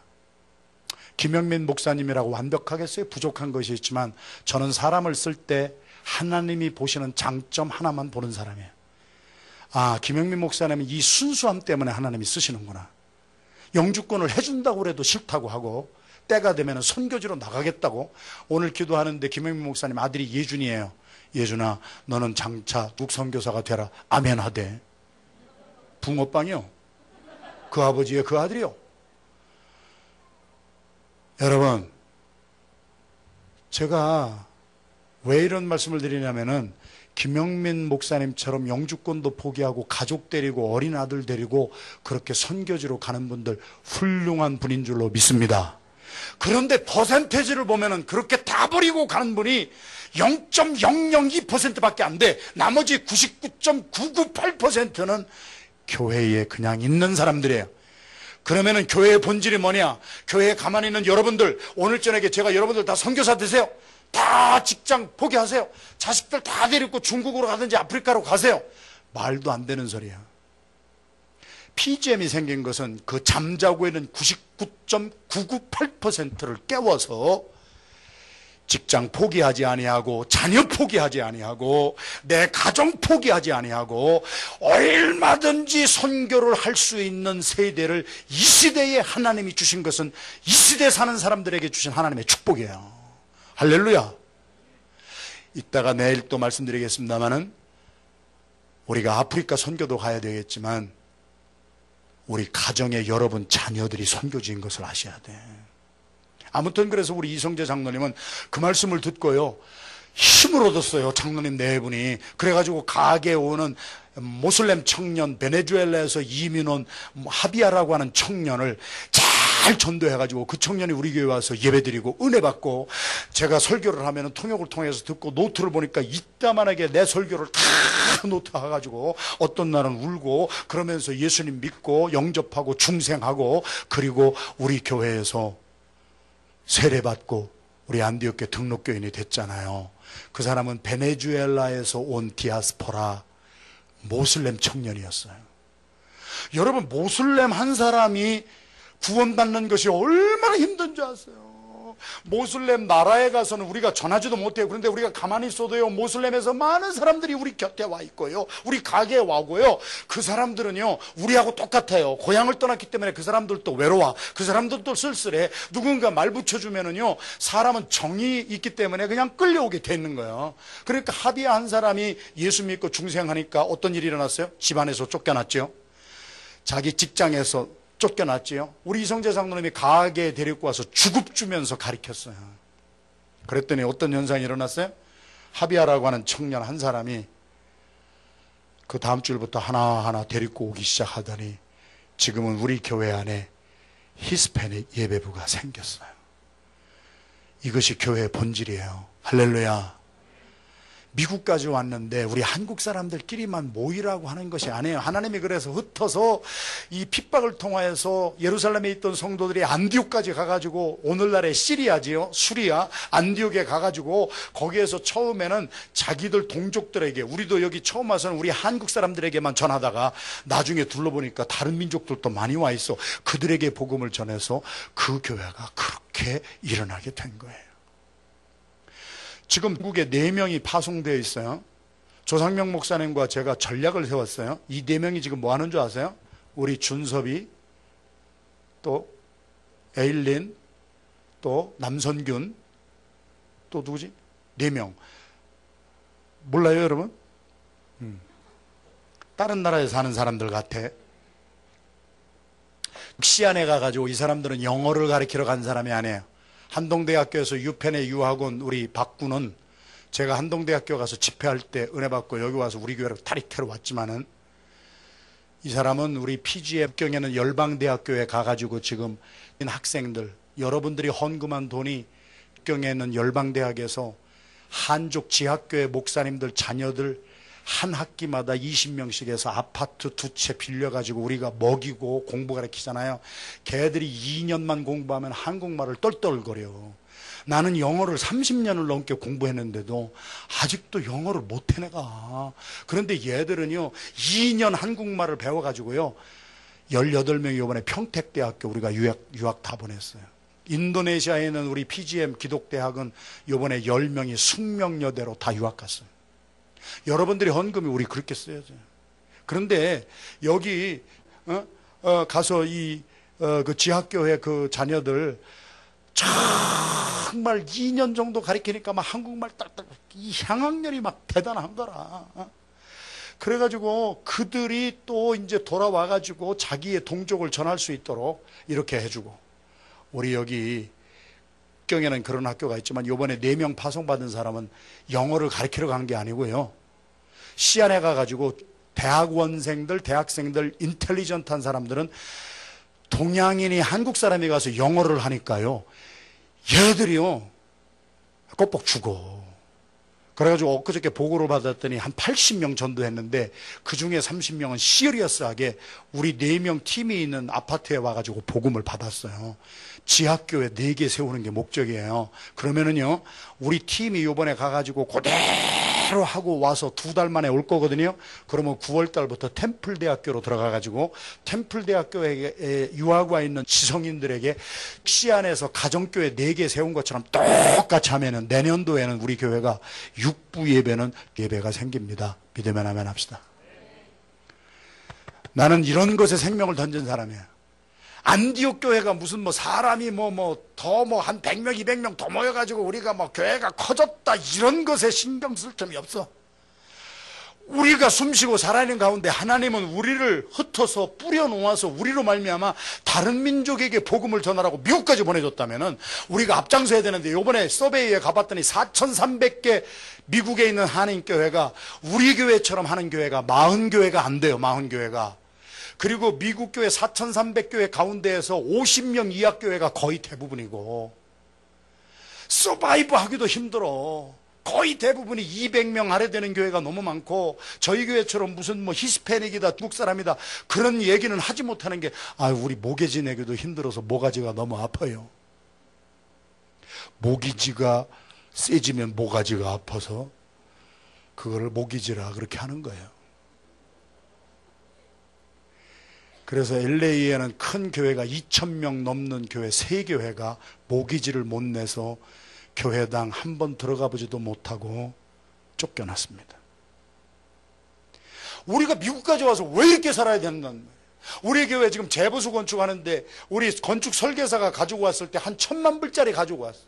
김영민 목사님이라고 완벽하겠어요? 부족한 것이 있지만 저는 사람을 쓸 때 하나님이 보시는 장점 하나만 보는 사람이에요. 아, 김영민 목사님은 이 순수함 때문에 하나님이 쓰시는구나. 영주권을 해준다고 해도 싫다고 하고 때가 되면 선교지로 나가겠다고. 오늘 기도하는데 김영민 목사님 아들이 예준이에요. 예준아, 너는 장차 국선교사가 되라. 아멘 하대. 붕어빵이요. 그 아버지의 그 아들이요. 여러분, 제가 왜 이런 말씀을 드리냐면은 김영민 목사님처럼 영주권도 포기하고 가족 데리고 어린 아들 데리고 그렇게 선교지로 가는 분들 훌륭한 분인 줄로 믿습니다. 그런데 퍼센테이지를 보면은 그렇게 다 버리고 가는 분이 0.002%밖에 안 돼. 나머지 99.998%는 교회에 그냥 있는 사람들이에요. 그러면은 교회의 본질이 뭐냐? 교회에 가만히 있는 여러분들, 오늘 저녁에 제가 여러분들 다 선교사 되세요. 다 직장 포기하세요. 자식들 다 데리고 중국으로 가든지 아프리카로 가세요. 말도 안 되는 소리야. PGM이 생긴 것은 그 잠자고 있는 99.998%를 깨워서 직장 포기하지 아니하고 자녀 포기하지 아니하고 내 가정 포기하지 아니하고 얼마든지 선교를 할 수 있는 세대를 이 시대에 하나님이 주신 것은 이 시대에 사는 사람들에게 주신 하나님의 축복이에요. 할렐루야. 이따가 내일 또 말씀드리겠습니다만은 우리가 아프리카 선교도 가야 되겠지만 우리 가정의 여러분 자녀들이 선교지인 것을 아셔야 돼. 아무튼 그래서 우리 이성재 장로님은 그 말씀을 듣고요 힘을 얻었어요. 장로님 네 분이. 그래가지고 가게에 오는 모슬렘 청년, 베네수엘라에서 이민 온 하비아라고 하는 청년을 잘 전도해가지고 그 청년이 우리 교회 와서 예배드리고 은혜 받고, 제가 설교를 하면 통역을 통해서 듣고 노트를 보니까 이따만하게 내 설교를 다 노트해가지고 어떤 날은 울고 그러면서 예수님 믿고 영접하고 중생하고, 그리고 우리 교회에서 세례받고 우리 안디옥교 등록교인이 됐잖아요. 그 사람은 베네수엘라에서 온 디아스포라 모슬렘 청년이었어요. 여러분, 모슬렘 한 사람이 구원받는 것이 얼마나 힘든 줄 아세요? 모슬렘 나라에 가서는 우리가 전하지도 못해요. 그런데 우리가 가만히 있어도요, 모슬렘에서 많은 사람들이 우리 곁에 와 있고요, 우리 가게에 와고요. 그 사람들은요 우리하고 똑같아요. 고향을 떠났기 때문에 그 사람들도 외로워. 그 사람들도 쓸쓸해. 누군가 말 붙여주면은요, 사람은 정이 있기 때문에 그냥 끌려오게 되는 거예요. 그러니까 하비아 한 사람이 예수 믿고 중생하니까 어떤 일이 일어났어요? 집안에서 쫓겨났죠. 자기 직장에서 쫓겨났지요. 우리 이성재 장로님이 가게에 데리고 와서 주급 주면서 가르쳤어요. 그랬더니 어떤 현상이 일어났어요? 하비아라고 하는 청년 한 사람이 그 다음 주일부터 하나하나 데리고 오기 시작하더니 지금은 우리 교회 안에 히스패닉 예배부가 생겼어요. 이것이 교회의 본질이에요. 할렐루야. 미국까지 왔는데 우리 한국 사람들끼리만 모이라고 하는 것이 아니에요. 하나님이 그래서 흩어서 이 핍박을 통하여서 예루살렘에 있던 성도들이 안디옥까지 가가지고, 오늘날의 시리아지요, 수리아, 안디옥에 가가지고 거기에서 처음에는 자기들 동족들에게, 우리도 여기 처음 와서는 우리 한국 사람들에게만 전하다가 나중에 둘러보니까 다른 민족들도 많이 와 있어. 그들에게 복음을 전해서 그 교회가 그렇게 일어나게 된 거예요. 지금 미국에 4명이 파송되어 있어요. 조상명 목사님과 제가 전략을 세웠어요. 이 4명이 지금 뭐 하는 줄 아세요? 우리 준섭이, 또 에일린, 또 남선균, 또 누구지? 4명. 몰라요, 여러분? 다른 나라에 사는 사람들 같아. 시안에 가가지고 이 사람들은 영어를 가르치러 간 사람이 아니에요. 한동대학교에서 유펜에 유학온 우리 박구는, 제가 한동대학교 가서 집회할 때 은혜 받고 여기 와서 우리 교회로 타릭태로 왔지만은, 이 사람은 우리 PG의 경에는 열방대학교에 가가지고 지금 학생들, 여러분들이 헌금한 돈이 경에 있는 열방대학에서 한족 지학교의 목사님들 자녀들 한 학기마다 20명씩 해서 아파트 2채 빌려가지고 우리가 먹이고 공부 가르치잖아요. 걔들이 2년만 공부하면 한국말을 똘똘거려. 나는 영어를 30년을 넘게 공부했는데도 아직도 영어를 못해 내가. 그런데 얘들은요 2년 한국말을 배워가지고요 18명이 이번에 평택대학교 우리가 유학 다 보냈어요. 인도네시아에 있는 우리 PGM 기독대학은 이번에 10명이 숙명여대로 다 유학 갔어요. 여러분들이 헌금이 우리 그렇게 써야죠. 그런데 여기 가서 그 지학교의 그 자녀들 정말 2년 정도 가르치니까 막 한국말 딱딱 이 향학열이 막 대단한 거라. 그래가지고 그들이 또 이제 돌아와가지고 자기의 동족을 전할 수 있도록 이렇게 해주고, 우리 여기 경에는 그런 학교가 있지만 요번에 4명 파송받은 사람은 영어를 가르치러 간 게 아니고요, 시안에 가가지고 대학원생들, 대학생들, 인텔리전트한 사람들은 동양인이 한국 사람이 가서 영어를 하니까요, 얘들이요 꼭꼭 죽어. 그래가지고 엊그저께 보고를 받았더니 한 80명 전도했는데 그 중에 30명은 시리어스하게 우리 4명 팀이 있는 아파트에 와가지고 복음을 받았어요. 지하교회 4개 세우는 게 목적이에요. 그러면은요, 우리 팀이 요번에 가가지고 그대로 하고 와서 2달 만에 올 거거든요. 그러면 9월 달부터 템플대학교로 들어가가지고 템플대학교에 유학 와 있는 지성인들에게 시안에서 가정교회 4개 세운 것처럼 똑같이 하면은 내년도에는 우리 교회가 6부 예배가 생깁니다. 믿으면 아멘 합시다. 나는 이런 것에 생명을 던진 사람이야. 안디옥 교회가 무슨 사람이 한 100명, 200명 더 모여가지고 우리가 교회가 커졌다 이런 것에 신경 쓸 틈이 없어. 우리가 숨쉬고 살아있는 가운데 하나님은 우리를 흩어서 뿌려놓아서 우리로 말미암아 다른 민족에게 복음을 전하라고 미국까지 보내줬다면은 우리가 앞장서야 되는데, 요번에 서베이에 가봤더니 4,300개 미국에 있는 한인교회가 우리 교회처럼 하는 교회가 40교회가 안 돼요. 40교회가. 그리고 미국 교회 4,300교회 가운데에서 50명 이하 교회가 거의 대부분이고, 서바이브 하기도 힘들어. 거의 대부분이 200명 아래 되는 교회가 너무 많고, 저희 교회처럼 무슨 히스패닉이다, 중국 사람이다 그런 얘기는 하지 못하는 게, 우리 모기지 내기도 힘들어서 모가지가 너무 아파요. 모기지가 세지면 모가지가 아파서 그거를 모기지라 그렇게 하는 거예요. 그래서 LA에는 큰 교회가 2,000명 넘는 교회 3교회가 모기지를 못 내서 교회당 한 번 들어가 보지도 못하고 쫓겨났습니다. 우리가 미국까지 와서 왜 이렇게 살아야 되는 거예요? 우리 교회 지금 재보수 건축하는데 우리 건축 설계사가 가지고 왔을 때 한 1,000만 불짜리 가지고 왔어.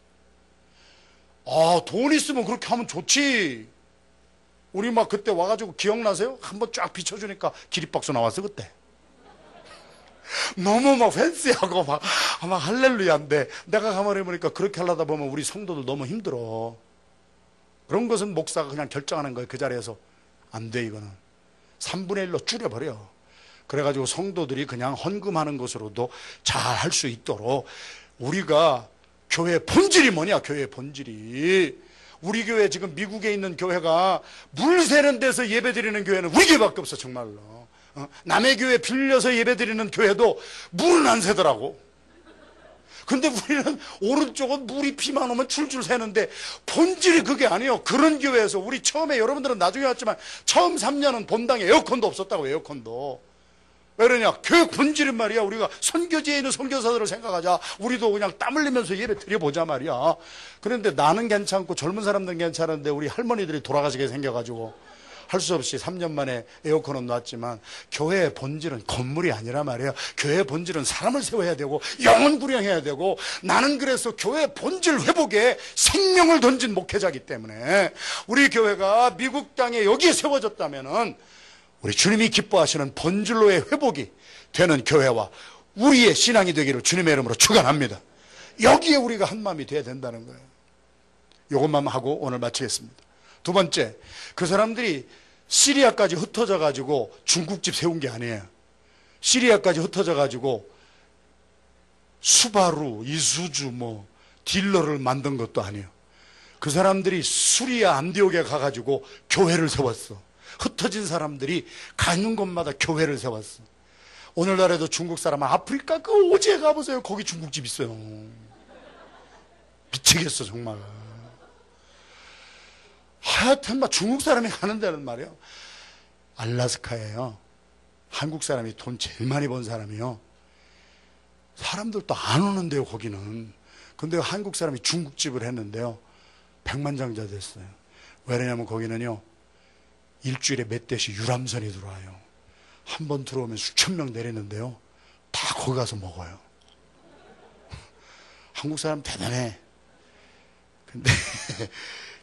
돈 있으면 그렇게 하면 좋지. 우리 그때 와가지고 기억나세요? 한번 쫙 비춰주니까 기립박수 나왔어 그때. 너무 팬시하고 막 할렐루야인데, 내가 가만히 보니까 그렇게 하려다 보면 우리 성도들 너무 힘들어. 그런 것은 목사가 그냥 결정하는 거예요. 그 자리에서 안 돼, 이거는 3분의 1로 줄여버려. 그래가지고 성도들이 그냥 헌금하는 것으로도 잘 할 수 있도록, 우리가 교회 본질이 뭐냐, 교회 본질이. 우리 교회 지금 미국에 있는 교회가 물 새는 데서 예배 드리는 교회는 우리 교회밖에 없어. 정말로 남의 교회 빌려서 예배드리는 교회도 물은 안 새더라고. 근데 우리는 오른쪽은 물이 비만 오면 줄줄 새는데 본질이 그게 아니에요. 그런 교회에서 우리 처음에, 여러분들은 나중에 왔지만 처음 3년은 본당에 에어컨도 없었다고. 에어컨도. 왜 그러냐, 교회 본질은 말이야, 우리가 선교지에 있는 선교사들을 생각하자. 우리도 그냥 땀 흘리면서 예배 드려보자 말이야. 그런데 나는 괜찮고 젊은 사람들은 괜찮은데 우리 할머니들이 돌아가시게 생겨가지고 할 수 없이 3년 만에 에어컨은 놨지만, 교회의 본질은 건물이 아니라 말이에요. 교회의 본질은 사람을 세워야 되고 영혼 구령해야 되고, 나는 그래서 교회의 본질 회복에 생명을 던진 목회자이기 때문에 우리 교회가 미국 땅에 여기에 세워졌다면은 우리 주님이 기뻐하시는 본질로의 회복이 되는 교회와 우리의 신앙이 되기를 주님의 이름으로 축원합니다. 여기에 우리가 한 마음이 돼야 된다는 거예요. 이것만 하고 오늘 마치겠습니다. 두 번째, 그 사람들이 시리아까지 흩어져 가지고 중국집 세운 게 아니에요. 시리아까지 흩어져 가지고 수바루, 이수주 딜러를 만든 것도 아니에요. 그 사람들이 수리아 안디옥에 가가지고 교회를 세웠어. 흩어진 사람들이 가는 곳마다 교회를 세웠어. 오늘날에도 중국 사람은 아프리카 그 오지에 가보세요. 거기 중국집 있어요. 미치겠어 정말. 하여튼 중국 사람이 가는 데는 말이에요, 알라스카예요. 한국 사람이 돈 제일 많이 번 사람이요. 사람들도 안 오는데요 거기는. 근데 한국 사람이 중국집을 했는데요, 백만장자 됐어요. 왜냐면 거기는요, 일주일에 몇 대씩 유람선이 들어와요. 한 번 들어오면 수천 명 내리는데요, 다 거기 가서 먹어요. 한국 사람 대단해. 근데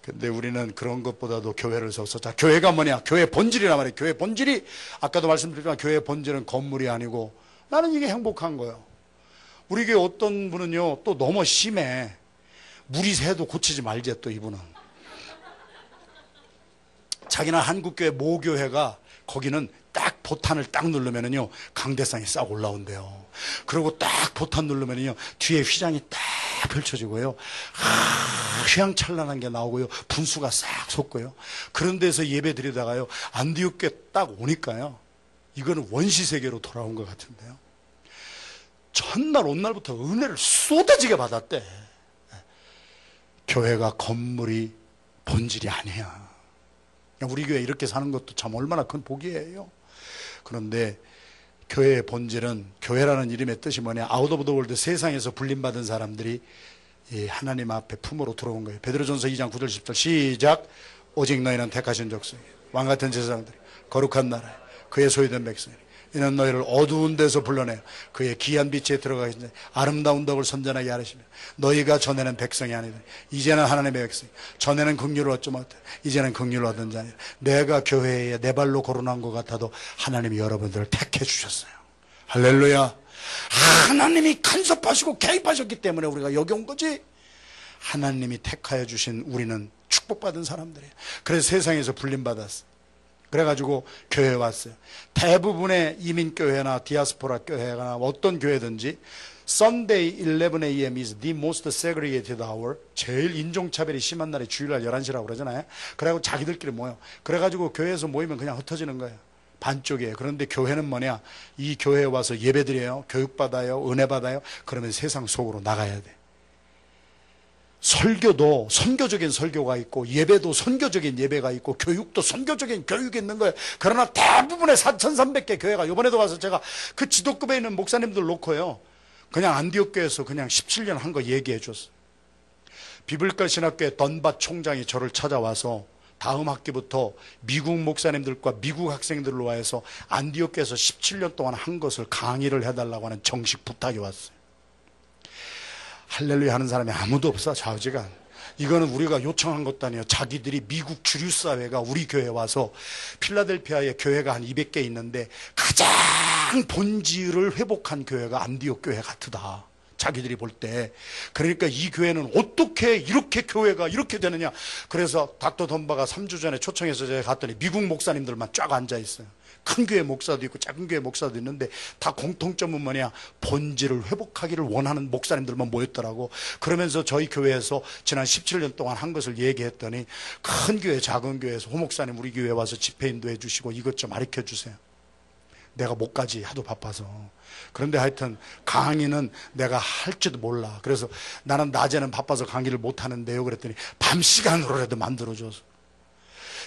근데 우리는 그런 것보다도 교회를 세워서, 자, 교회가 뭐냐? 교회 본질이란 말이에요. 교회 본질이, 아까도 말씀드렸지만 교회 본질은 건물이 아니고, 나는 이게 행복한 거예요. 우리 교회 어떤 분은요, 또 너무 심해. 물이 새도 고치지 말지, 또 이분은. 자기는 한국교회 모교회가, 거기는 딱 보탄을 딱 누르면은요, 강대상이 싹 올라온대요. 그리고 딱 보탄 누르면은요, 뒤에 휘장이 딱 펼쳐지고요, 휘황찬란한 게 나오고요, 분수가 싹 솟고요. 그런 데서 예배 드리다가요, 안디옥교회 딱 오니까요, 이거는 원시세계로 돌아온 것 같은데요. 전날 온 날부터 은혜를 쏟아지게 받았대. 교회가 건물이 본질이 아니야. 우리 교회 이렇게 사는 것도 참 얼마나 큰 복이에요. 그런데 교회의 본질은, 교회라는 이름의 뜻이 뭐냐? 아웃 오브 더 월드, 세상에서 불림받은 사람들이 하나님 앞에 품으로 들어온 거예요. 베드로전서 2장 9절 10절 시작. 오직 너희는 택하신 족속이, 왕같은 제사장들이, 거룩한 나라에, 그의 소유된 백성이, 이는 너희를 어두운 데서 불러내어 그의 귀한 빛에 들어가신 자, 아름다운 덕을 선전하게 하시며, 너희가 전에는 백성이 아니다, 이제는 하나님의 백성이, 전에는 긍휼을 얻지 못해 이제는 긍휼을 얻은 자니라. 내가 교회에 내 발로 거론한 것 같아도 하나님이 여러분들을 택해 주셨어요. 할렐루야. 하나님이 간섭하시고 개입하셨기 때문에 우리가 여기 온 거지. 하나님이 택하여 주신 우리는 축복받은 사람들이에요. 그래서 세상에서 불림받았어. 그래가지고 교회에 왔어요. 대부분의 이민교회나 디아스포라 교회나 어떤 교회든지 Sunday 11 a.m. is the most segregated hour. 제일 인종차별이 심한 날이 주일날 11시라고 그러잖아요. 그래가지고 자기들끼리 모여. 그래가지고 교회에서 모이면 그냥 흩어지는 거예요. 반쪽이에요. 그런데 교회는 뭐냐? 이 교회에 와서 예배드려요, 교육받아요, 은혜받아요. 그러면 세상 속으로 나가야 돼. 설교도 선교적인 설교가 있고, 예배도 선교적인 예배가 있고, 교육도 선교적인 교육이 있는 거예요. 그러나 대부분의 4,300개 교회가, 이번에도 가서 제가 그 지도급에 있는 목사님들 놓고요, 그냥 안디옥교에서 그냥 17년 한 거 얘기해 줬어요. 비블가 신학교의 던밭 총장이 저를 찾아와서 다음 학기부터 미국 목사님들과 미국 학생들로 와서 안디옥교에서 17년 동안 한 것을 강의를 해달라고 하는 정식 부탁이 왔어요. 할렐루야 하는 사람이 아무도 없어, 좌우지간. 이거는 우리가 요청한 것도 아니에요. 자기들이 미국 주류사회가 우리 교회에 와서, 필라델피아에 교회가 한 200개 있는데 가장 본질을 회복한 교회가 안디옥 교회 같다, 자기들이 볼 때. 그러니까 이 교회는 어떻게 이렇게 교회가 이렇게 되느냐. 그래서 닥터 덤바가 3주 전에 초청해서 제가 갔더니 미국 목사님들만 쫙 앉아 있어요. 큰 교회 목사도 있고 작은 교회 목사도 있는데 다 공통점은 뭐냐? 본질을 회복하기를 원하는 목사님들만 모였더라고. 그러면서 저희 교회에서 지난 17년 동안 한 것을 얘기했더니, 큰 교회 작은 교회에서 호목사님 우리 교회에 와서 집회인도 해주시고 이것 좀 가르쳐 주세요. 내가 못 가지, 하도 바빠서. 그런데 하여튼 강의는 내가 할지도 몰라. 그래서 나는 낮에는 바빠서 강의를 못 하는데요 그랬더니 밤 시간으로라도 만들어줘서.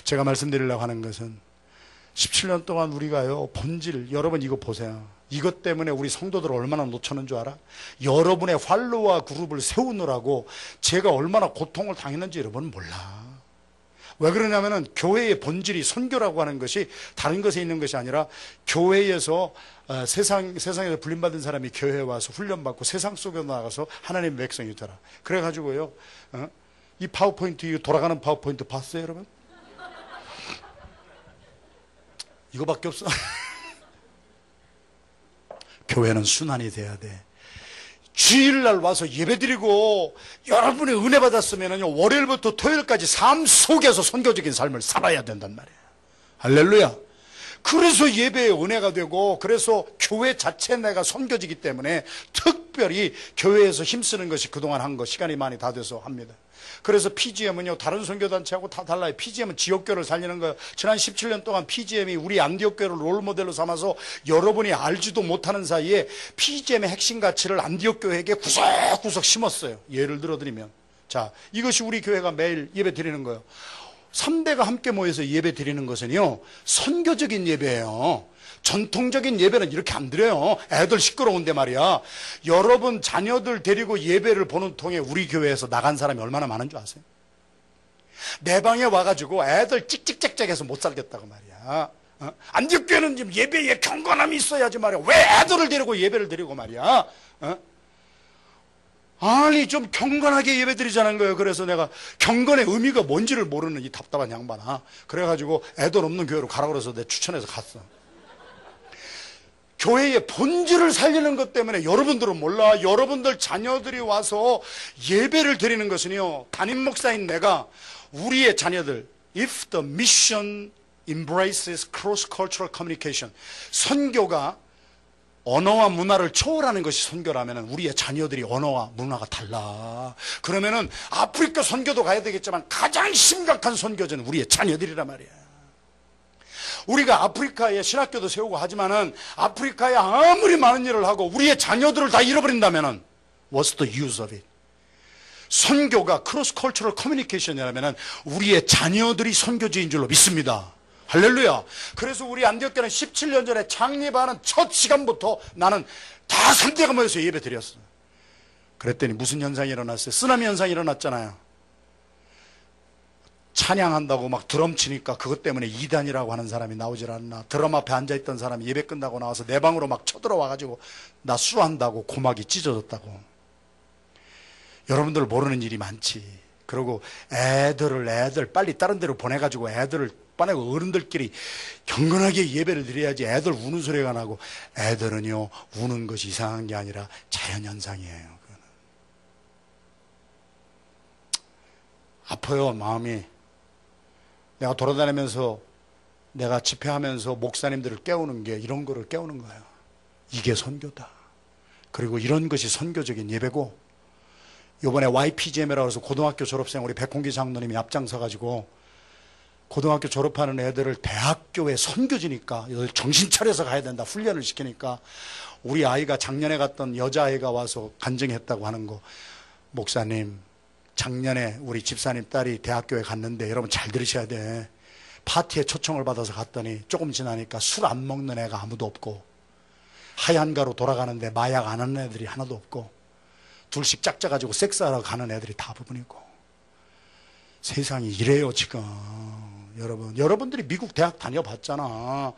제가 말씀드리려고 하는 것은, 17년 동안 우리가요, 본질, 여러분 이거 보세요. 이것 때문에 우리 성도들 얼마나 놓쳤는 줄 알아? 여러분의 팔로워 그룹을 세우느라고 제가 얼마나 고통을 당했는지 여러분은 몰라. 왜 그러냐면은 교회의 본질이 선교라고 하는 것이 다른 것에 있는 것이 아니라, 교회에서 세상에서 불림받은 사람이 교회에 와서 훈련받고 세상 속에 나가서 하나님의 백성이 되라. 그래가지고요, 이 파워포인트, 이 돌아가는 파워포인트 봤어요 여러분? 이거밖에 없어. 교회는 순환이 돼야 돼. 주일날 와서 예배드리고 여러분이 은혜 받았으면 월요일부터 토요일까지 삶 속에서 선교적인 삶을 살아야 된단 말이에요. 할렐루야. 그래서 예배에 은혜가 되고, 그래서 교회 자체 내가 선교지기 때문에 특별히 교회에서 힘쓰는 것이 그동안 한 거 시간이 많이 다 돼서 합니다. 그래서 PGM은요, 다른 선교단체하고 다 달라요. PGM은 지역교회를 살리는 거예요. 지난 17년 동안 PGM이 우리 안디옥교회를 롤모델로 삼아서 여러분이 알지도 못하는 사이에 PGM의 핵심 가치를 안디옥교회에게 구석구석 심었어요. 예를 들어드리면, 자, 이것이 우리 교회가 매일 예배 드리는 거예요. 3대가 함께 모여서 예배 드리는 것은요, 선교적인 예배예요. 전통적인 예배는 이렇게 안 드려요. 애들 시끄러운데 말이야. 여러분 자녀들 데리고 예배를 보는 통에 우리 교회에서 나간 사람이 얼마나 많은 줄 아세요? 내 방에 와가지고 애들 찍찍짝짝해서 못 살겠다고 말이야. 안디옥교회는 지금 예배에 경건함이 있어야지 말이야. 왜 애들을 데리고 예배를 드리고 말이야. 아니 좀 경건하게 예배드리자는 거예요. 그래서 내가 경건의 의미가 뭔지를 모르는 이 답답한 양반아. 그래가지고 애들 없는 교회로 가라고 그래서 내가 추천해서 갔어. 교회의 본질을 살리는 것 때문에 여러분들은 몰라. 여러분들 자녀들이 와서 예배를 드리는 것은요, 담임 목사인 내가 우리의 자녀들, if the mission embraces cross-cultural communication, 선교가 언어와 문화를 초월하는 것이 선교라면 우리의 자녀들이 언어와 문화가 달라. 그러면은 아프리카 선교도 가야 되겠지만 가장 심각한 선교지는 우리의 자녀들이란 말이야. 우리가 아프리카에 신학교도 세우고 하지만은 아프리카에 아무리 많은 일을 하고 우리의 자녀들을 다 잃어버린다면은 what's the use of it? 선교가 크로스 컬처럴 커뮤니케이션이라면은 우리의 자녀들이 선교지인 줄로 믿습니다. 할렐루야. 그래서 우리 안디옥교는 17년 전에 창립하는 첫 시간부터 나는 다 3대가 모여서 예배 드렸어. 그랬더니 무슨 현상이 일어났어요? 쓰나미 현상이 일어났잖아요. 찬양한다고 막 드럼 치니까 그것 때문에 이단이라고 하는 사람이 나오질 않나. 드럼 앞에 앉아있던 사람이 예배 끝나고 나와서 내 방으로 막 쳐들어와가지고 나 수한다고 고막이 찢어졌다고. 여러분들 모르는 일이 많지. 그리고 애들 빨리 다른 데로 보내가지고 애들을 빠내고 어른들끼리 경건하게 예배를 드려야지 애들 우는 소리가 나고. 애들은요 우는 것이 이상한 게 아니라 자연현상이에요. 아파요 마음이. 내가 돌아다니면서 내가 집회하면서 목사님들을 깨우는 게 이런 거를 깨우는 거예요. 이게 선교다. 그리고 이런 것이 선교적인 예배고, 이번에 YPGM이라고 해서 고등학교 졸업생 우리 백홍기 장로님이 앞장서가지고 고등학교 졸업하는 애들을 대학교에 선교지니까 정신 차려서 가야 된다 훈련을 시키니까 우리 아이가 작년에 갔던 여자아이가 와서 간증했다고 하는 거. 목사님, 작년에 우리 집사님 딸이 대학교에 갔는데 여러분 잘 들으셔야 돼. 파티에 초청을 받아서 갔더니 조금 지나니까 술 안 먹는 애가 아무도 없고, 하얀 가루 돌아가는데 마약 안 하는 애들이 하나도 없고, 둘씩 짝짝가지고 섹스하러 가는 애들이 대부분이고. 세상이 이래요 지금. 여러분들이 미국 대학 다녀봤잖아.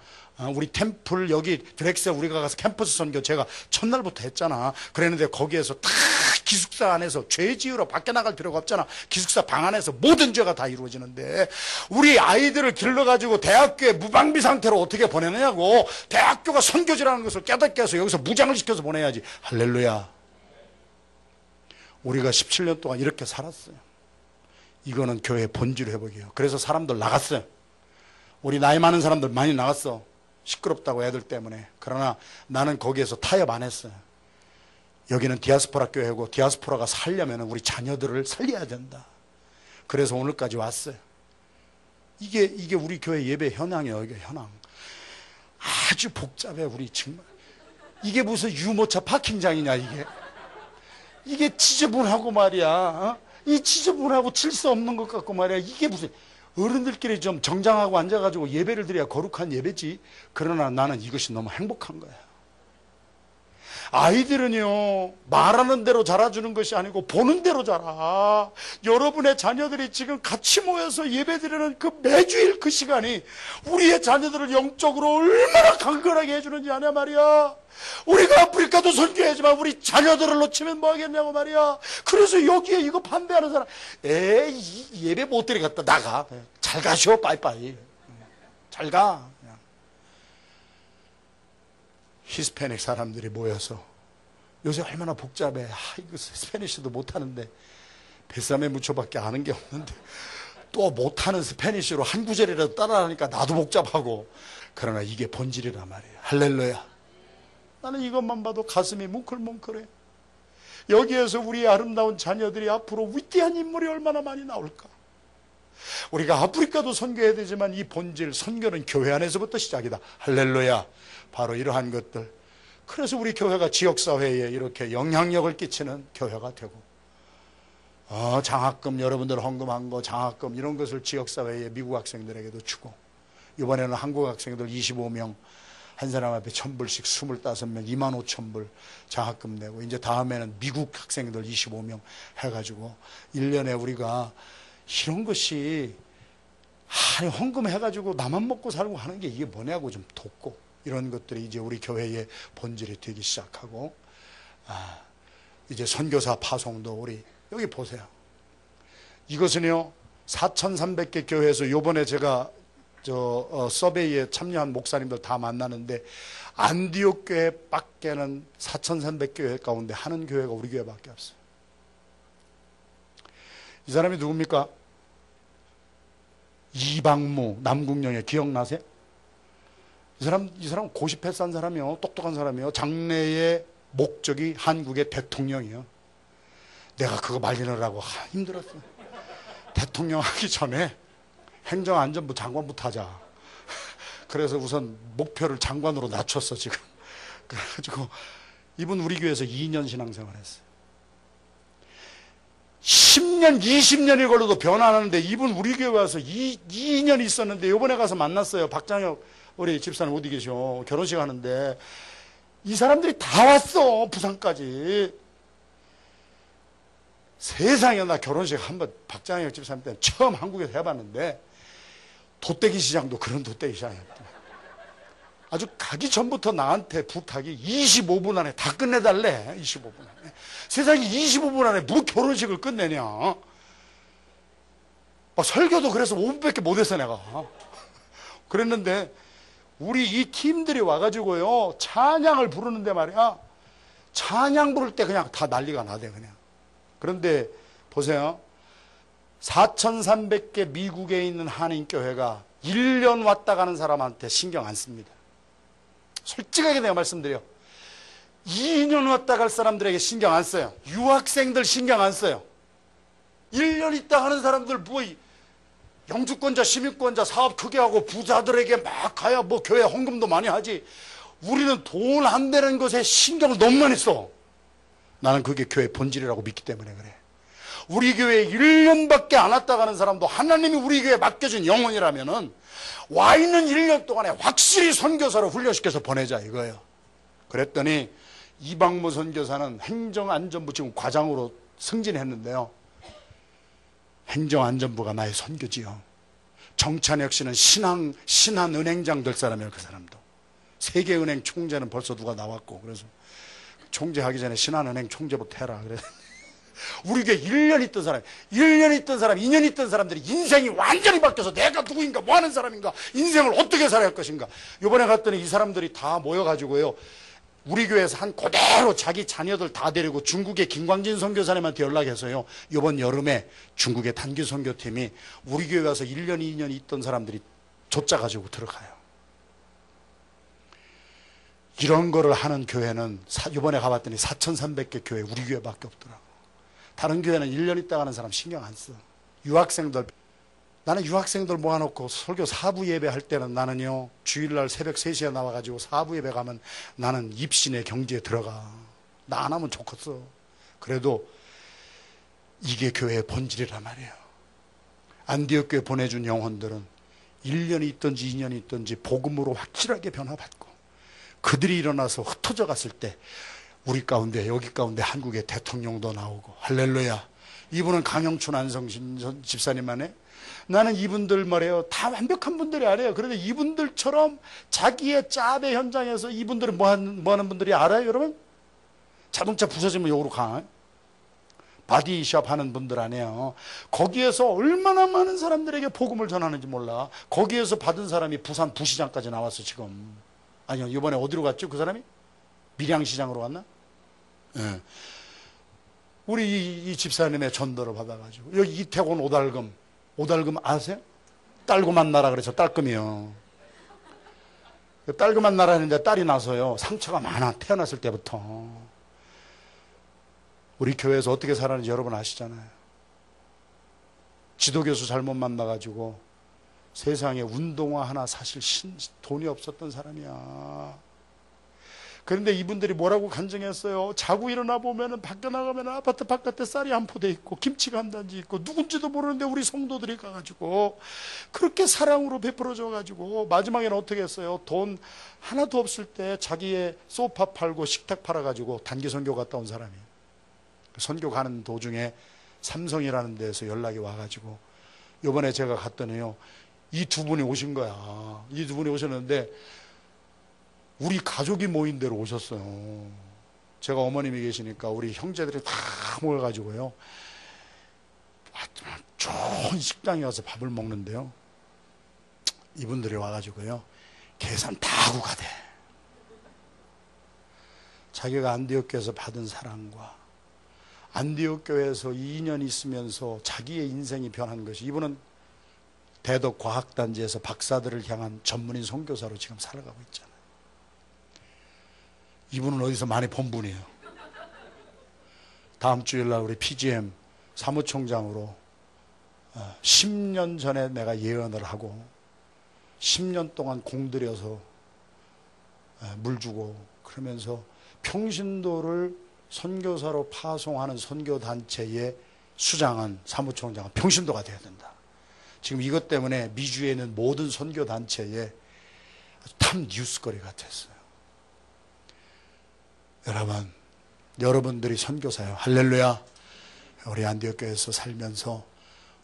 우리 템플 여기 드렉셀 우리가 가서 캠퍼스 선교 제가 첫날부터 했잖아. 그랬는데 거기에서 다 기숙사 안에서 죄 지으러 밖에 나갈 필요가 없잖아. 기숙사 방 안에서 모든 죄가 다 이루어지는데 우리 아이들을 길러가지고 대학교에 무방비 상태로 어떻게 보내느냐고. 대학교가 선교지라는 것을 깨닫게 해서 여기서 무장을 시켜서 보내야지. 할렐루야. 우리가 17년 동안 이렇게 살았어요. 이거는 교회 본질 회복이에요. 그래서 사람들 나갔어요. 우리 나이 많은 사람들 많이 나갔어. 시끄럽다고 애들 때문에. 그러나 나는 거기에서 타협 안 했어요. 여기는 디아스포라 교회고 디아스포라가 살려면 우리 자녀들을 살려야 된다. 그래서 오늘까지 왔어요. 이게 우리 교회 예배 현황이에요. 이게 현황. 아주 복잡해. 우리 정말. 이게 무슨 유모차 파킹장이냐 이게. 이게 지저분하고 말이야. 어? 이 지저분하고 질서 없는 것 같고 말이야. 이게 무슨 어른들끼리 좀 정장하고 앉아가지고 예배를 드려야 거룩한 예배지. 그러나 나는 이것이 너무 행복한 거야. 아이들은요 말하는 대로 자라주는 것이 아니고 보는 대로 자라. 여러분의 자녀들이 지금 같이 모여서 예배드리는 그 매주일 그 시간이 우리의 자녀들을 영적으로 얼마나 강건하게 해주는지 아냐 말이야. 우리가 아프리카도 선교하지만 우리 자녀들을 놓치면 뭐 하겠냐고 말이야. 그래서 여기에 이거 반대하는 사람, 에이 예배 못 드리겠다 나가. 잘 가시오 빠이빠이. 잘 가. 히스패닉 사람들이 모여서 요새 얼마나 복잡해. 이거 스페니쉬도 못하는데 뱃삼에 무초밖에 아는 게 없는데 또 못하는 스페니쉬로 한 구절이라도 따라하니까 나도 복잡하고. 그러나 이게 본질이란 말이에요. 할렐루야. 나는 이것만 봐도 가슴이 뭉클뭉클해. 여기에서 우리 아름다운 자녀들이 앞으로 위대한 인물이 얼마나 많이 나올까. 우리가 아프리카도 선교해야 되지만 이 본질 선교는 교회 안에서부터 시작이다. 할렐루야. 바로 이러한 것들. 그래서 우리 교회가 지역사회에 이렇게 영향력을 끼치는 교회가 되고, 장학금 여러분들 헌금한 거 장학금 이런 것을 지역사회에 미국 학생들에게도 주고, 이번에는 한국 학생들 25명 한 사람 앞에 1,000불씩 25명 25,000불 장학금 내고, 이제 다음에는 미국 학생들 25명 해가지고 1년에 우리가 이런 것이 헌금해가지고 나만 먹고 살고 하는 게 이게 뭐냐고 좀 돕고, 이런 것들이 이제 우리 교회의 본질이 되기 시작하고, 이제 선교사 파송도 우리 여기 보세요. 이것은요 4,300개 교회에서 요번에 제가 서베이에 참여한 목사님들 다 만나는데 안디옥 교회 밖에는 4,300교회 가운데 하는 교회가 우리 교회밖에 없어요. 이 사람이 누굽니까? 이방무 남궁령에 기억나세요? 이 사람 고시패 싼 사람이요, 똑똑한 사람이요, 장래의 목적이 한국의 대통령이요. 내가 그거 말리느라고 힘들었어. 대통령 하기 전에 행정안전부 장관부터 하자. 그래서 우선 목표를 장관으로 낮췄어 지금. 그래가지고 이분 우리 교회에서 2년 신앙생활 했어요. 10년 20년이 걸려도 변화하는데 이분 우리 교회 와서 2년 있었는데 이번에 가서 만났어요. 박장혁 우리 집사님 어디 계셔? 결혼식 하는데 이 사람들이 다 왔어. 부산까지. 세상에 나 결혼식 한번 박장혁 집사님 때는 처음 한국에서 해봤는데 돗대기 시장도 그런 돗대기 시장이었다. 아주 가기 전부터 나한테 부탁이 25분 안에 다 끝내달래. 25분 안에. 세상에 25분 안에 뭐 결혼식을 끝내냐. 설교도 그래서 5분밖에 못했어 내가. 그랬는데 우리 이 팀들이 와가지고요 찬양을 부르는데 말이야, 찬양 부를 때 그냥 다 난리가 나대 그냥. 그런데 보세요, 4,300개 미국에 있는 한인교회가 1년 왔다 가는 사람한테 신경 안 씁니다. 솔직하게 내가 말씀드려. 2년 왔다 갈 사람들에게 신경 안 써요. 유학생들 신경 안 써요. 1년 있다 가는 사람들 뭐 영주권자, 시민권자 사업 크게 하고 부자들에게 막 가야 뭐 교회 헌금도 많이 하지. 우리는 돈 안 되는 것에 신경을 너무 많이 써. 나는 그게 교회 본질이라고 믿기 때문에 그래. 우리 교회에 1년밖에 안 왔다 가는 사람도 하나님이 우리 교회에 맡겨준 영혼이라면은 와 있는 1년 동안에 확실히 선교사로 훈련시켜서 보내자 이거예요. 그랬더니 이방무 선교사는 행정안전부 지금 과장으로 승진했는데요, 행정안전부가 나의 선교지요. 정찬혁 씨는 신한은행장 될 사람이에요. 그 사람도 세계은행 총재는 벌써 누가 나왔고, 그래서 총재하기 전에 신한은행 총재부터 해라. 그래. 우리 교회 1년 있던 사람, 1년 있던 사람, 2년 있던 사람들이 인생이 완전히 바뀌어서 내가 누구인가, 뭐 하는 사람인가, 인생을 어떻게 살아야 할 것인가. 이번에 갔더니 이 사람들이 다 모여가지고요, 우리 교회에서 한 그대로 자기 자녀들 다 데리고 중국의 김광진 선교사님한테 연락해서요, 이번 여름에 중국의 단기 선교팀이 우리 교회 가서 1년, 2년 있던 사람들이 쫓아가지고 들어가요. 이런 거를 하는 교회는 이번에 가봤더니 4,300개 교회 우리 교회밖에 없더라고. 다른 교회는 1년 있다 가는 사람 신경 안 써. 유학생들, 나는 유학생들 모아놓고 설교 사부 예배 할 때는 나는요, 주일날 새벽 3시에 나와가지고 사부 예배 가면 나는 입신의 경지에 들어가. 나 안 하면 좋겠어. 그래도 이게 교회의 본질이란 말이에요. 안디옥 교회 보내준 영혼들은 1년이 있든지 2년이 있든지 복음으로 확실하게 변화받고, 그들이 일어나서 흩어져 갔을 때 우리 가운데, 여기 가운데 한국의 대통령도 나오고, 할렐루야. 이분은 강영춘 안성 집사님 해. 나는 이분들 말이에요, 다 완벽한 분들이 아니에요. 그런데 이분들처럼 자기의 짭의 현장에서 이분들은 뭐 하는 분들이 알아요, 여러분? 자동차 부서지면 여기로 가. 바디샵 하는 분들 아니에요. 거기에서 얼마나 많은 사람들에게 복음을 전하는지 몰라. 거기에서 받은 사람이 부산 부시장까지 나왔어 지금. 아니요, 이번에 어디로 갔죠 그 사람이? 밀양시장으로 갔나? 네. 우리 이 집사님의 전도를 받아가지고, 여기 이태원 오달금 아세요? 딸그만 나라 그래서 딸금이요. 딸그만 나라 했는데 딸이 나서요 상처가 많아. 태어났을 때부터. 우리 교회에서 어떻게 살았는지 여러분 아시잖아요. 지도교수 잘못 만나가지고 세상에 운동화 하나 사실 돈이 없었던 사람이야. 그런데 이분들이 뭐라고 간증했어요? 자고 일어나 보면은 밖에 나가면 아파트 바깥에 쌀이 한 포대 있고 김치가 한 단지 있고, 누군지도 모르는데 우리 성도들이 가가지고 그렇게 사랑으로 베풀어줘가지고 마지막에는 어떻게 했어요? 돈 하나도 없을 때 자기의 소파 팔고 식탁 팔아가지고 단기 선교 갔다 온 사람이에요. 선교 가는 도중에 삼성이라는 데서 연락이 와가지고, 요번에 제가 갔더니요, 이 두 분이 오신 거야. 이 두 분이 오셨는데 우리 가족이 모인 대로 오셨어요. 제가 어머님이 계시니까 우리 형제들이 다 모여가지고요, 좋은 식당에 가서 밥을 먹는데요, 이분들이 와가지고요, 계산 다 하고 가대. 자기가 안디옥 교회에서 받은 사랑과 안디옥 교회에서 2년 있으면서 자기의 인생이 변한 것이, 이분은 대덕 과학단지에서 박사들을 향한 전문인 선교사로 지금 살아가고 있잖아요. 이분은 어디서 많이 본 분이에요. 다음 주일날 우리 PGM 사무총장으로 10년 전에 내가 예언을 하고 10년 동안 공들여서 물 주고 그러면서 평신도를 선교사로 파송하는 선교단체의 수장은, 사무총장은 평신도가 되어야 된다. 지금 이것 때문에 미주에 있는 모든 선교단체에 탑 뉴스거리가 됐어요. 여러분들이 선교사예요. 할렐루야. 우리 안디옥 교회에서 살면서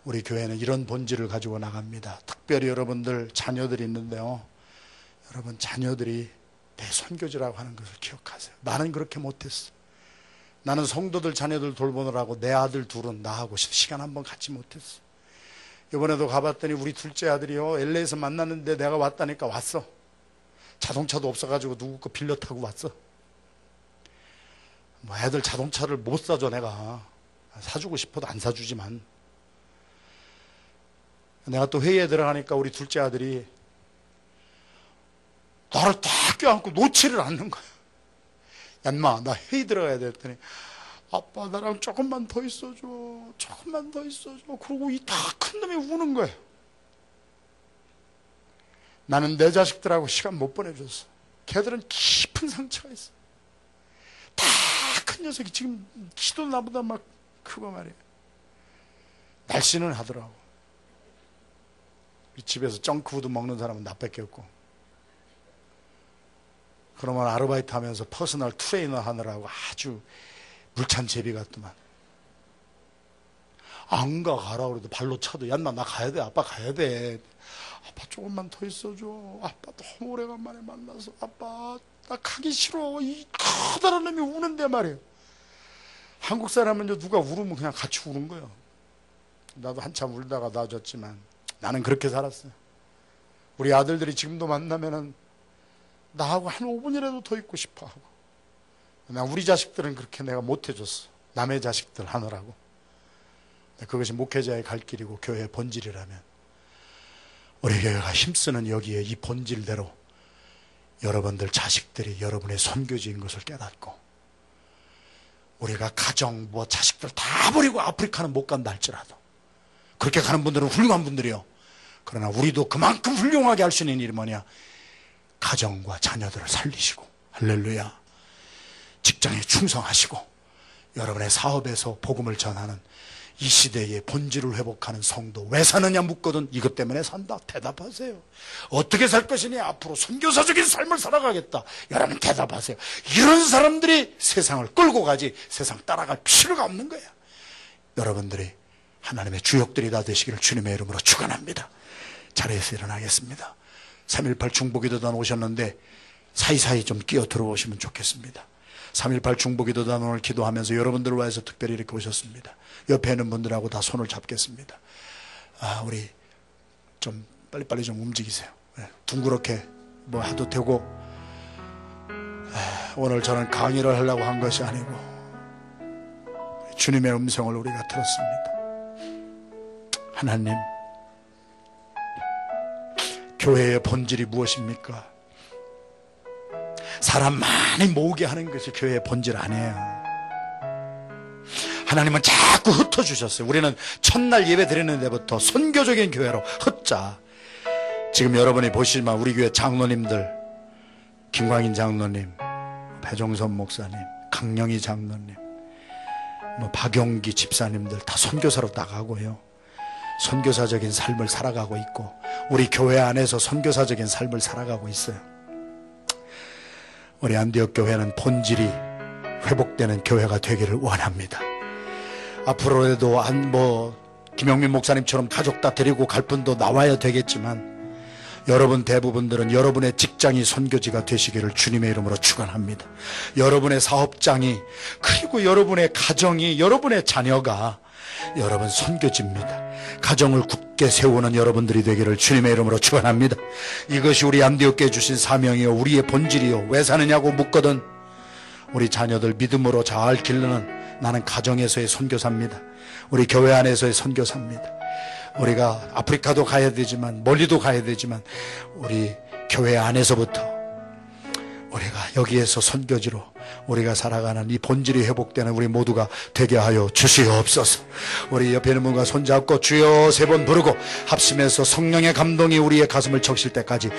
우리 교회는 이런 본질을 가지고 나갑니다. 특별히 여러분들 자녀들이 있는데요, 여러분 자녀들이 대선교지라고 하는 것을 기억하세요. 나는 그렇게 못했어. 나는 성도들 자녀들 돌보느라고 내 아들 둘은 나하고 시간 한번 갖지 못했어. 이번에도 가봤더니 우리 둘째 아들이요, LA에서 만났는데 내가 왔다니까 왔어. 자동차도 없어가지고 누구 거 빌려 타고 왔어. 뭐 애들 자동차를 못 사줘. 내가 사주고 싶어도 안 사주지만, 내가 또 회의에 들어가니까 우리 둘째 아들이 나를 딱 껴안고 놓지를 않는 거야. 야, 인마, 나 회의 들어가야 돼. 했더니 아빠 나랑 조금만 더 있어줘, 조금만 더 있어줘. 그러고 이 다 큰 놈이 우는 거야. 나는 내 자식들하고 시간 못 보내줬어. 걔들은 깊은 상처가 있어. 다 큰 녀석이 지금 키도 나보다 막 크고 말이야. 날씬은 하더라고. 이 집에서 정크푸드 먹는 사람은 나밖에 없고, 그러면 아르바이트 하면서 퍼스널 트레이너 하느라고 아주 물찬 제비 같더만. 안 가라 그래도 발로 차도, 야, 나 가야 돼. 아빠 가야 돼. 아빠 조금만 더 있어줘. 아빠 너무 오래간만에 만나서 아빠 나 가기 싫어. 이 커다란 놈이 우는데 말이에요. 한국 사람은 누가 울으면 그냥 같이 우는 거예요. 나도 한참 울다가 놔줬지만 나는 그렇게 살았어요. 우리 아들들이 지금도 만나면은 나하고 한 5분이라도 더 있고 싶어 하고. 우리 자식들은 그렇게 내가 못해줬어. 남의 자식들 하느라고. 그것이 목회자의 갈 길이고 교회의 본질이라면, 우리 교회가 힘쓰는 여기에 이 본질대로 여러분들 자식들이 여러분의 선교지인 것을 깨닫고, 우리가 가정 뭐 자식들 다 버리고 아프리카는 못 간다 할지라도, 그렇게 가는 분들은 훌륭한 분들이요. 그러나 우리도 그만큼 훌륭하게 할 수 있는 일이 뭐냐? 가정과 자녀들을 살리시고, 할렐루야, 직장에 충성하시고, 여러분의 사업에서 복음을 전하는 이 시대의 본질을 회복하는 성도. 왜 사느냐 묻거든 이것 때문에 산다. 대답하세요. 어떻게 살 것이니? 앞으로 선교사적인 삶을 살아가겠다. 여러분 대답하세요. 이런 사람들이 세상을 끌고 가지 세상 따라갈 필요가 없는 거야. 여러분들이 하나님의 주역들이 다 되시기를 주님의 이름으로 축원합니다. 자리에서 일어나겠습니다. 3.18 중보기도단 오셨는데 사이사이 좀 끼어 들어오시면 좋겠습니다. 3.18 중보기도단 오늘 기도하면서 여러분들을 위해서 특별히 이렇게 오셨습니다. 옆에 있는 분들하고 다 손을 잡겠습니다. 우리 좀 빨리빨리 좀 움직이세요. 둥그렇게 뭐 해도 되고, 오늘 저는 강의를 하려고 한 것이 아니고 주님의 음성을 우리가 들었습니다. 하나님, 교회의 본질이 무엇입니까? 사람 많이 모으게 하는 것이 교회의 본질 아니에요. 하나님은 자꾸 흩어주셨어요. 우리는 첫날 예배 드리는 데부터 선교적인 교회로 흩자. 지금 여러분이 보시지만 우리 교회 장로님들, 김광인 장로님, 배종선 목사님, 강영희 장로님, 박용기 집사님들 다 선교사로 나가고요, 선교사적인 삶을 살아가고 있고, 우리 교회 안에서 선교사적인 삶을 살아가고 있어요. 우리 안디옥 교회는 본질이 회복되는 교회가 되기를 원합니다. 앞으로라도 김영민 목사님처럼 가족 다 데리고 갈 분도 나와야 되겠지만, 여러분 대부분들은 여러분의 직장이 선교지가 되시기를 주님의 이름으로 축원합니다. 여러분의 사업장이, 그리고 여러분의 가정이, 여러분의 자녀가 여러분 선교지입니다. 가정을 굳게 세우는 여러분들이 되기를 주님의 이름으로 축원합니다. 이것이 우리 안디옥교회 주신 사명이요, 우리의 본질이요. 왜 사느냐고 묻거든 우리 자녀들 믿음으로 잘 기르는, 나는 가정에서의 선교사입니다. 우리 교회 안에서의 선교사입니다. 우리가 아프리카도 가야 되지만, 멀리도 가야 되지만, 우리 교회 안에서부터 우리가 여기에서 선교지로 우리가 살아가는 이 본질이 회복되는 우리 모두가 되게 하여 주시옵소서. 우리 옆에 있는 분과 손잡고 주여 3번 부르고 합심해서 성령의 감동이 우리의 가슴을 적실 때까지